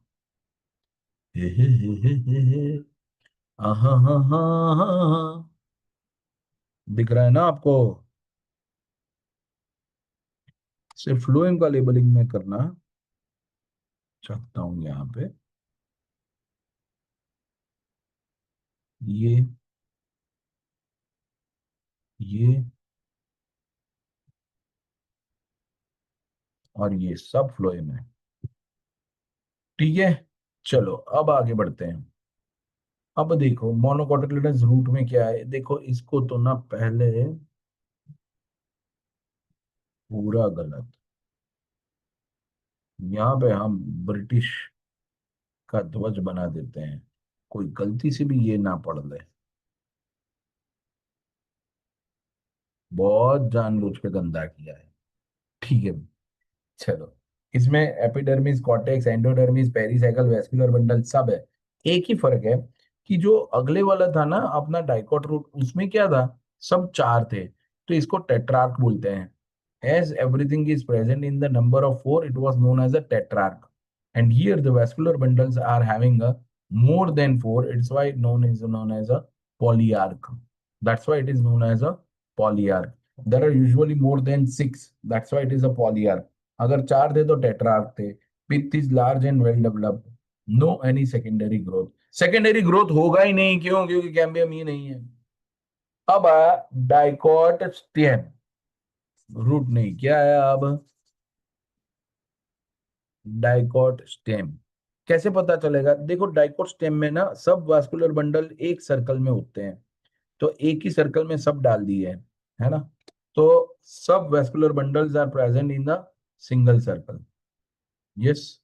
हे हे हे हे हे हे। आहा हा हा हा हा। दिख रहा है ना आपको। सिर्फ फ्लोएम का लेबलिंग में करना चाहता हूँ यहाँ पे। ये ये और ये सब फ्लोएम है। ठीक है। चलो अब आगे बढ़ते हैं। अब देखो मोनोकोटिलिडनस रूट में क्या है, देखो इसको तो ना पहले पूरा गलत। यहाँ पे हम ब्रिटिश का ध्वज बना देते हैं, कोई गलती से भी ये ना पढ़ ले। बहुत जानबूझ के गंदा किया है। ठीक है। चलो, इसमें epidermis, cortex, endodermis, pericycle, vascular bundle सब है। एक ही फर्क है कि जो अगले वाला था ना अपना डाइकोट रूट, उसमें क्या था, सब चार थे, तो इसको टेट्रार्क बोलते हैं। As everything is present in the number of four, it was known as a tetrarch, and here the vascular bundles are having a more than four, it's why known as a polyarch. That's why it is known as a polyarch. There are usually more than six, that's why it is a polyarch. अगर चार थे तो टेट्रार्क थे। Pith is large and well developed, no any secondary growth. Secondary growth होगा ही नहीं, क्यों, क्योंकि कैम्बियम ही नहीं है। अब आया डाइकॉट स्टेम, रूट नहीं, क्या आया अब, डाइकॉट स्टेम। कैसे पता चलेगा, देखो डाइकोट स्टेम में ना सब वास्कुलर बंडल एक सर्कल में होते हैं, तो एक ही सर्कल में सब डाल दिए हैं, है ना। तो सब vascular bundles are present in the single circle. Yes,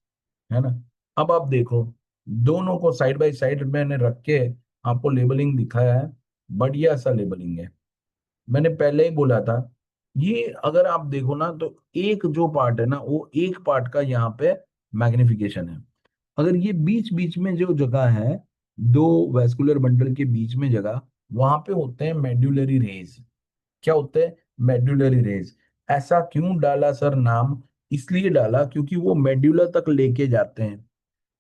है ना। अब आप देखो, दोनों को साइड बाय साइड मैंने रख के आपको लेबलिंग दिखाया है। बढ़िया सा लेबलिंग है। मैंने पहले ही बोला था, ये अगर आप देखो ना, तो एक जो पार्ट है ना, वो एक पार्ट का यहाँ पे मैग्निफिकेशन है। अगर ये बीच बीच में जो जगह है, दो वेस्कुलर बंडल के बीच में जगह, वहां पे होते हैं मेड्यूलरी रेज। क्या होते हैं, मेड्यूलरी रेज। ऐसा क्यों डाला सर नाम, इसलिए डाला क्योंकि वो मेड्यूला तक लेके जाते हैं।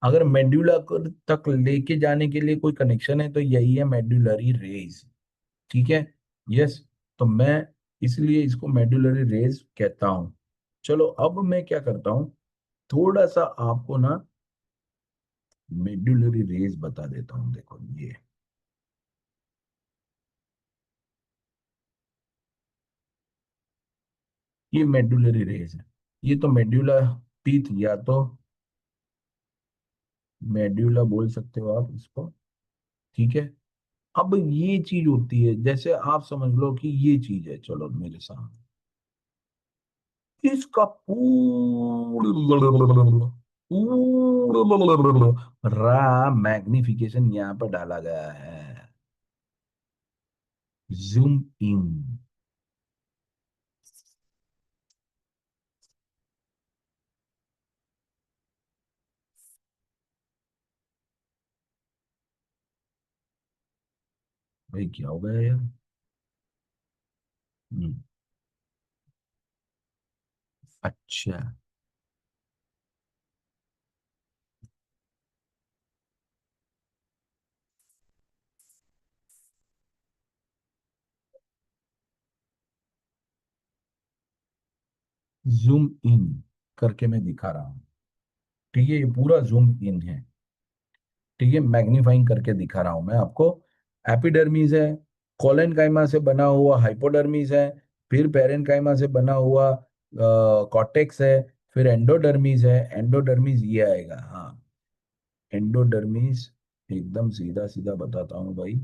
अगर मेड्यूला तक लेके जाने के लिए कोई कनेक्शन है, तो यही है मेड्यूलरी रेज। ठीक है। यस। तो मैं इसलिए इसको मेडुलरी रेज कहता हूं। चलो अब मैं क्या करता हूं, थोड़ा सा आपको ना मेडुलरी रेज बता देता हूं। देखो ये मेडुलरी रेज है। ये तो मेड्यूला टीथ, या तो मेड्यूला बोल सकते हो आप इसको। ठीक है। अब ये चीज होती है, जैसे आप समझ लो कि ये चीज है, चलो मेरे सामने इसका पूरा मैग्निफिकेशन यहाँ पर डाला गया है। Zoom in. भाई क्या हो गया यार। हम्म, अच्छा। जूम इन करके मैं दिखा रहा हूँ। ठीक है, ये पूरा जूम इन है। ठीक है, मैग्नीफाइंग करके दिखा रहा हूं मैं आपको। एपिडर्मिस है, कोलेनकाइमा से बना हुआ हाइपोडर्मिस है, फिर पेरेनकाइमा से बना हुआ कॉर्टेक्स है, फिर एंडोडर्मिस है। एंडोडर्मिस ये आएगा, हाँ। एंडोडर्मिस एकदम सीधा सीधा बताता हूँ भाई।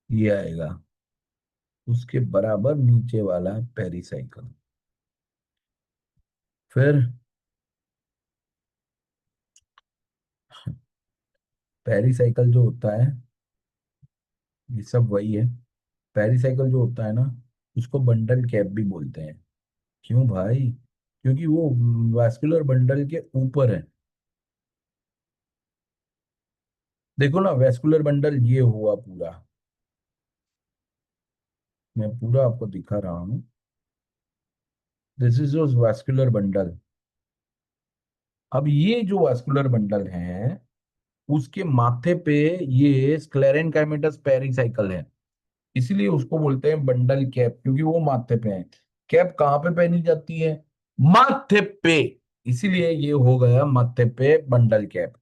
ये आएगा, उसके बराबर नीचे वाला है पेरिसाइकल। फिर पेरिसाइकल जो होता है, ये सब वही है। पेरिसाइकिल जो होता है ना, उसको बंडल कैप भी बोलते हैं। क्यों भाई? क्योंकि वो वास्कुलर बंडल के ऊपर है। देखो ना, वेस्कुलर बंडल ये हुआ पूरा। मैं पूरा आपको दिखा रहा हूँ। This is your vascular bundle. अब ये जो वास्कुलर बंडल है, उसके माथे पे ये स्क्लेरेनकाइमेटस पेरिसाइकिल है। इसीलिए उसको बोलते हैं बंडल कैप, क्योंकि वो माथे पे है। कैप कहाँ पे पहनी जाती है? माथे पे। इसीलिए ये हो गया माथे पे बंडल कैप।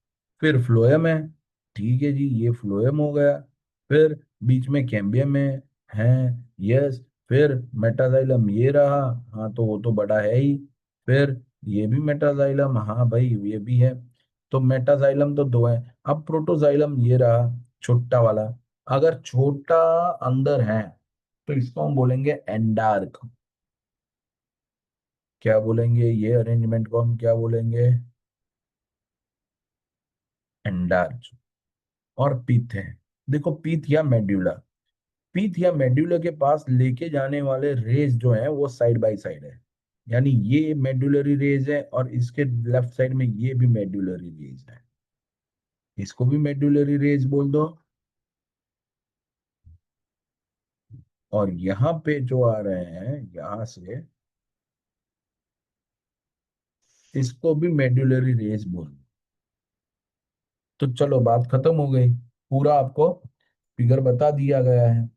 फिर फ्लोएम है। ठीक है जी, ये फ्लोएम हो गया। फिर बीच में कैम्बियम है यस। फिर मेटाजाइलम ये रहा। हाँ, तो वो तो बड़ा है ही। फिर ये भी मेटाजाइलम, हाँ भाई ये भी है। तो मेटाजाइलम तो दो है। अब प्रोटोजाइलम ये रहा, छोटा वाला। अगर छोटा अंदर है, तो इसको हम बोलेंगे एंडार्क। क्या बोलेंगे? ये अरेंजमेंट को हम क्या बोलेंगे? एंडार्क। और पीथ है। देखो, पीथ या मेड्यूला। पीथ या मेड्यूला के पास लेके जाने वाले रेज जो है वो साइड बाय साइड है। यानी ये मेडुलरी रेज है, और इसके लेफ्ट साइड में ये भी मेडुलरी रेज है। इसको भी मेडुलरी रेज बोल दो। और यहाँ पे जो आ रहे हैं यहां से, इसको भी मेडुलरी रेज बोल दो। तो चलो, बात खत्म हो गई। पूरा आपको फिगर बता दिया गया है।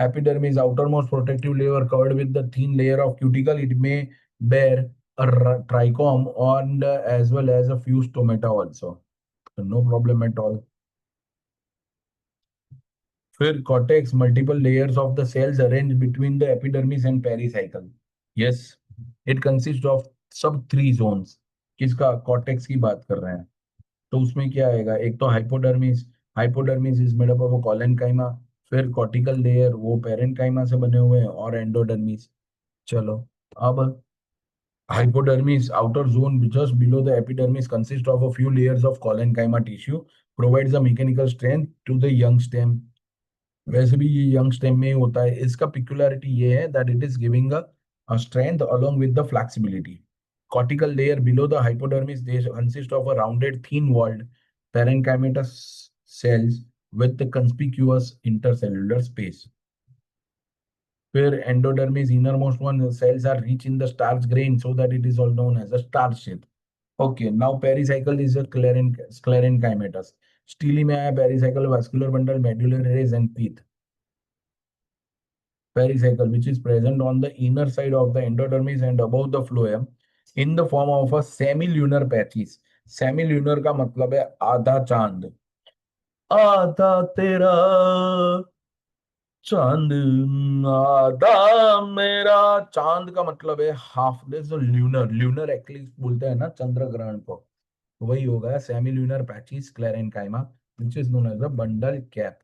Epidermis, outermost protective layer covered with the thin layer of cuticle. It may bear a trichome and as well as a few stomata also. So no problem at all. फिर cortex, multiple layers of the cells arranged between the epidermis and pericycle. Yes, it consists of सब थ्री zones. किसका? कॉर्टेक्स की बात कर रहे हैं। तो उसमें क्या आएगा? एक तो hypodermis. Hypodermis is made up of collenchyma. फिर कॉर्टिकल लेयर, वो पेरेंकाइमा से बने हुए हैं, और एंडोडर्मिस। चलो, अब hypodermis, outer zone just below the epidermis, consists of a few layers of collenchyma tissue, provides a mechanical strength to the young stem. वैसे भी ये यंग स्टेम में ही होता है। इसका पिक्युलरिटी ये है that it is giving a strength along with the flexibility. cortical layer below the hypodermis, they consist of a rounded thin walled parenchymatous cells with the conspicuous intercellular space. Where endodermis innermost one cells are rich in the starch grain, so that it is all known as a starch sheath. Okay, now pericycle is a sclerenchymatous. Steely में आया pericycle, vascular bundle, medullary rays and teeth. Pericycle, which is present on the inner side of the endodermis and above the phloem, in the form of a semilunar patches. Semilunar का मतलब है आधा चांद। आधा तेरा चांद, आधा मेरा। चांद का मतलब है half. This lunar, lunar eclipse बोलते हैं ना चंद्र ग्रहण को। तो वही होगा semi lunar patches sclerenchyma, which is known as a bundle cap.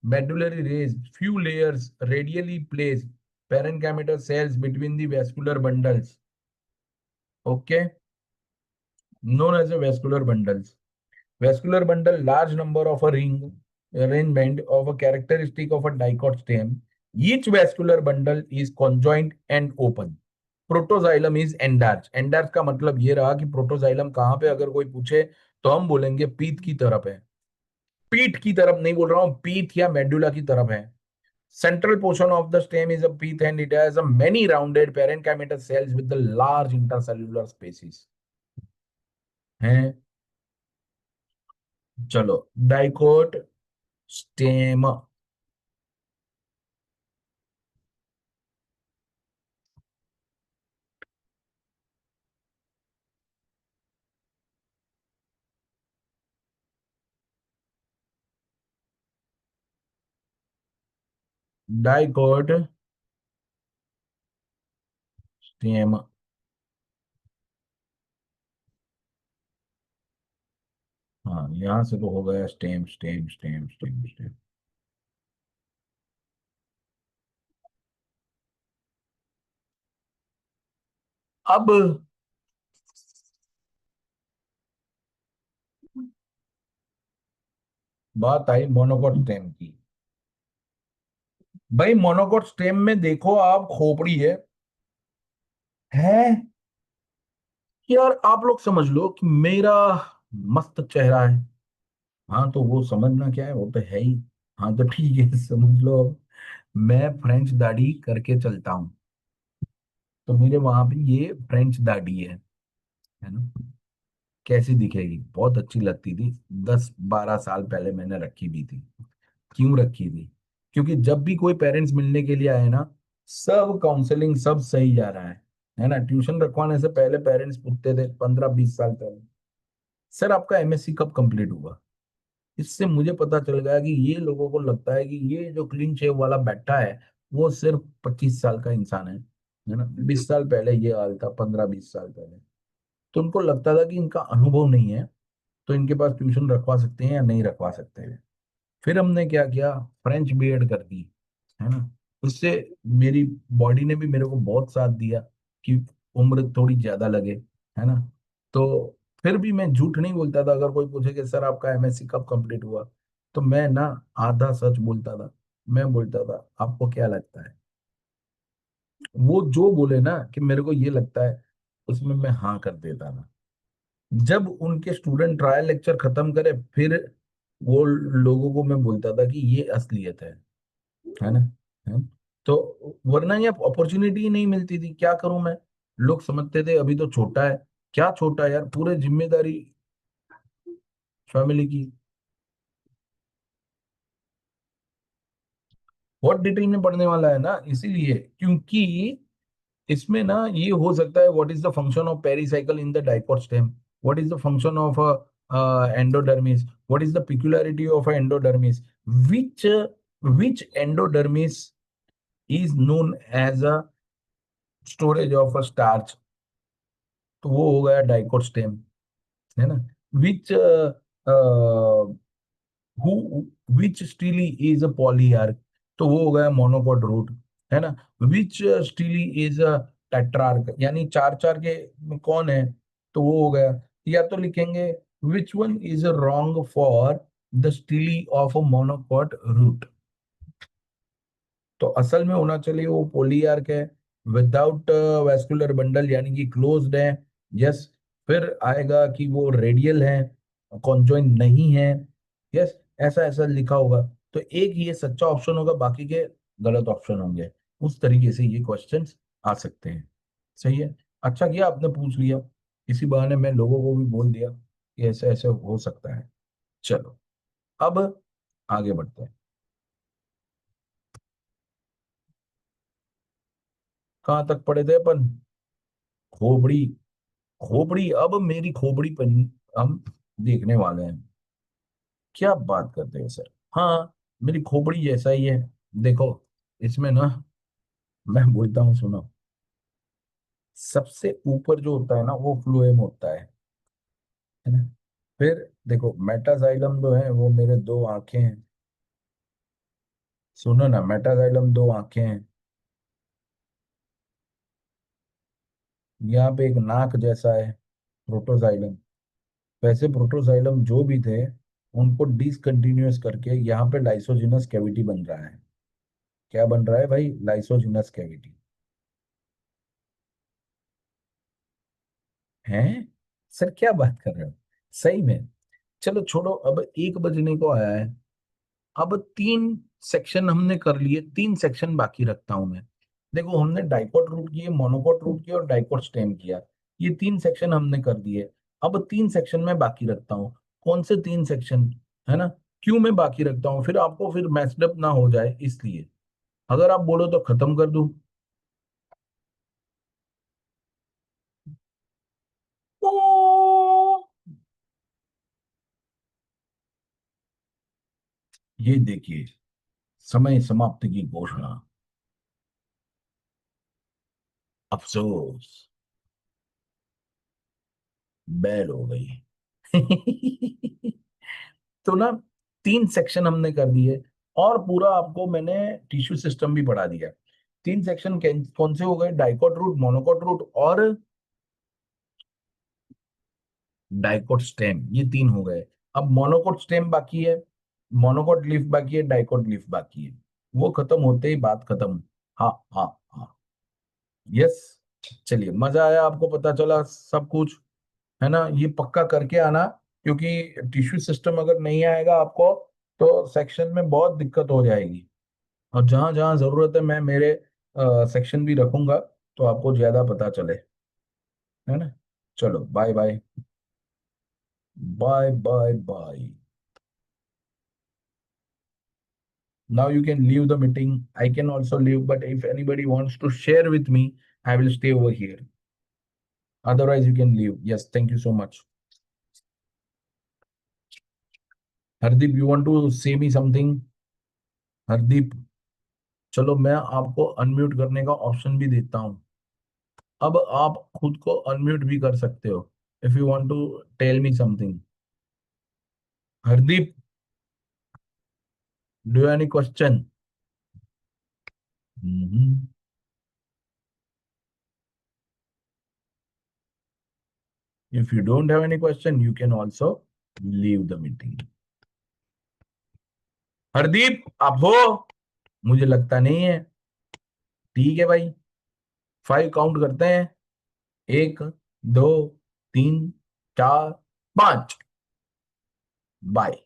Medullary rays, few layers radially placed parenchymatous cells between the vascular bundles. Okay, known as a vascular bundles. Vascular bundle, large number of a ring arrangement of a characteristic of a dicot stem. Each vascular bundle is conjoined and open. Protoxylem is endarch. Endarch का मतलब ये रहा कि प्रोटोजाइलम कहाँ पे, अगर कोई पूछे तो हम बोलेंगे पीठ की तरफ है। पीठ की तरफ नहीं बोल रहा हूं, पीठ या मेडुला की तरफ है। Central portion of the stem is a pith and it has a many rounded parenchymatous cells with the large intercellular spaces हैं। चलो, डाइकोट स्टेम। Dicot stem. हाँ, यहां से तो हो गया stem stem stem stem stem. अब बात आई मोनोकोट स्टेम की। भाई मोनोकोट स्टेम में देखो आप, खोपड़ी है यार। आप लोग समझ लो कि मेरा मस्त चेहरा है। हाँ तो वो समझना क्या है, वो तो है ही। हाँ तो ठीक है, समझ लो अब। मैं फ्रेंच दाढ़ी करके चलता हूँ, तो मेरे वहां पे ये फ्रेंच दाढ़ी है ना। कैसी दिखेगी? बहुत अच्छी लगती थी। 10-12 साल पहले मैंने रखी भी थी। क्यों रखी थी? क्योंकि जब भी कोई पेरेंट्स मिलने के लिए आए ना, सब काउंसलिंग सब सही जा रहा है ना। ट्यूशन रखवाने से पहले पेरेंट्स पूछते थे 15-20 साल पहले, सर आपका एमएससी कब कंप्लीट हुआ? इससे मुझे पता चल गया कि ये लोगों को लगता है कि ये जो क्लीन शेव वाला बैठा है वो सिर्फ 25 साल का इंसान है ना। 20 साल पहले ये हाल था, 15-20 साल पहले। तो उनको लगता था कि इनका अनुभव नहीं है, तो इनके पास ट्यूशन रखवा सकते हैं या नहीं रखवा सकते हैं। फिर हमने क्या किया, फ्रेंच बीएड कर दी, है ना। उससे मेरी बॉडी ने भी मेरे को बहुत साथ दिया कि उम्र थोड़ी ज्यादा लगे, है ना। तो फिर भी मैं झूठ नहीं बोलता था। अगर कोई पूछे कि सर आपका एमएससी कब कंप्लीट हुआ, तो मैं ना आधा सच बोलता था। मैं बोलता था आपको क्या लगता है। वो जो बोले ना कि मेरे को ये लगता है, उसमें मैं हाँ कर देता था। जब उनके स्टूडेंट ट्रायल लेक्चर खत्म करे, फिर वो लोगों को मैं बोलता था कि ये असलियत है ना। है? तो वरना ये अपॉर्चुनिटी ही नहीं मिलती थी। क्या करूं मैं? लोग समझते थे अभी तो छोटा है। क्या छोटा है यार, पूरे जिम्मेदारी फैमिली की। बहुत डिटेल में पढ़ने वाला है ना, इसीलिए। क्योंकि इसमें ना ये हो सकता है, what is the function of pericycle in the dicot stem, what is the function of endodermis, what is the peculiarity of endodermis, which which endodermis is known as a storage of a starch। तो वो हो गया डाइकोट स्टेम, है ना। Which who which stele is a polyarch, तो वो हो गया मोनोकोट रूट, है ना। Which stele is a tetrarch, यानी चार चार के में कौन है, तो वो हो गया। या तो लिखेंगे which one is wrong for the stele of a monocot root. तो असल में होना चाहिए वो पोलीआर्क है, विदाउट वेस्कुलर बंडल, यानी कि क्लोज्ड है। यस। फिर आएगा कि वो रेडियल है, कॉन्जॉइंट नहीं है। यस। ऐसा ऐसा लिखा होगा। तो एक ये सच्चा ऑप्शन होगा, बाकी के गलत ऑप्शन होंगे। उस तरीके से ये क्वेश्चंस आ सकते हैं। सही है। अच्छा किया आपने पूछ लिया, इसी बहाने मैं लोगों को भी बोल दिया कि ऐसे ऐसे हो सकता है। चलो, अब आगे बढ़ते हैं। कहाँ तक पढ़े थे अपन? खोपड़ी। खोपड़ी, अब मेरी खोपड़ी पर हम देखने वाले हैं। क्या बात करते हैं सर। हाँ, मेरी खोपड़ी जैसा ही है। देखो, इसमें ना मैं बोलता हूँ सुनो। सबसे ऊपर जो होता है ना वो फ्लोएम होता है ना। फिर देखो, मेटाजाइलम जो है वो मेरे दो आंखें हैं। सुनो ना, मेटाजाइलम दो आंखें हैं। यहाँ पे एक नाक जैसा है, प्रोटोजाइलम। वैसे प्रोटोजाइलम जो भी थे, उनको डिसकंटिन्यूअस करके यहाँ पे लाइसोजिनस कैविटी बन रहा है। क्या बन रहा है भाई? लाइसोजिनस कैविटी है। सर क्या बात कर रहे हो? सही में। चलो छोड़ो, अब 1 बजने को आया है। अब 3 सेक्शन हमने कर लिए, 3 सेक्शन बाकी रखता हूं मैं। देखो, हमने डाइकोट रूट किए, मोनोकोट रूट किया और डाइकोट स्टेम किया। ये 3 सेक्शन हमने कर दिए। अब 3 सेक्शन मैं बाकी रखता हूँ। कौन से 3 सेक्शन? है ना? क्यों मैं बाकी रखता हूँ? फिर आपको फिर मैस्ड ना हो जाए इसलिए। अगर आप बोलो तो खत्म कर दूं। ये देखिए, समय समाप्ति की घोषणा। अफसोस, बैल हो गई। तो ना, 3 सेक्शन हमने कर दिए। और पूरा आपको मैंने टिश्यू सिस्टम भी पढ़ा दिया। 3 सेक्शन कौन से हो गए? डाइकोट रूट, मोनोकोट रूट और डाइकोट स्टेम, ये 3 हो गए। अब मोनोकोट स्टेम बाकी है, मोनोकोट लीफ बाकी है, डाइकोट लीफ बाकी है। वो खत्म होते ही बात खत्म। हाँ हाँ हाँ। यस। चलिए, मजा आया, आपको पता चला सब कुछ। है ना? ये पक्का करके आना, क्योंकि टिश्यू सिस्टम अगर नहीं आएगा आपको तो सेक्शन में बहुत दिक्कत हो जाएगी। और जहां जहां जरूरत है मैं मेरे सेक्शन भी रखूंगा, तो आपको ज्यादा पता चले। है ना? चलो, bye bye. Bye bye bye. Now you can leave the meeting. I can also leave, but if anybody wants to share with me, I will stay over here. Otherwise, you can leave. Yes, thank you so much. Hardeep, you want to say me something? Hardeep, चलो मैं आपको अनम्यूट करने का ऑप्शन भी देता हूँ। अब आप खुद को अनम्यूट भी कर सकते हो, if you want to tell me something. Hardeep, do any question? If you don't have any question, you can also leave the meeting. Hardeep, आप हो? मुझे लगता नहीं है। ठीक है भाई, 5 काउंट करते हैं। 1, 2, 3, 4, 5। बाय।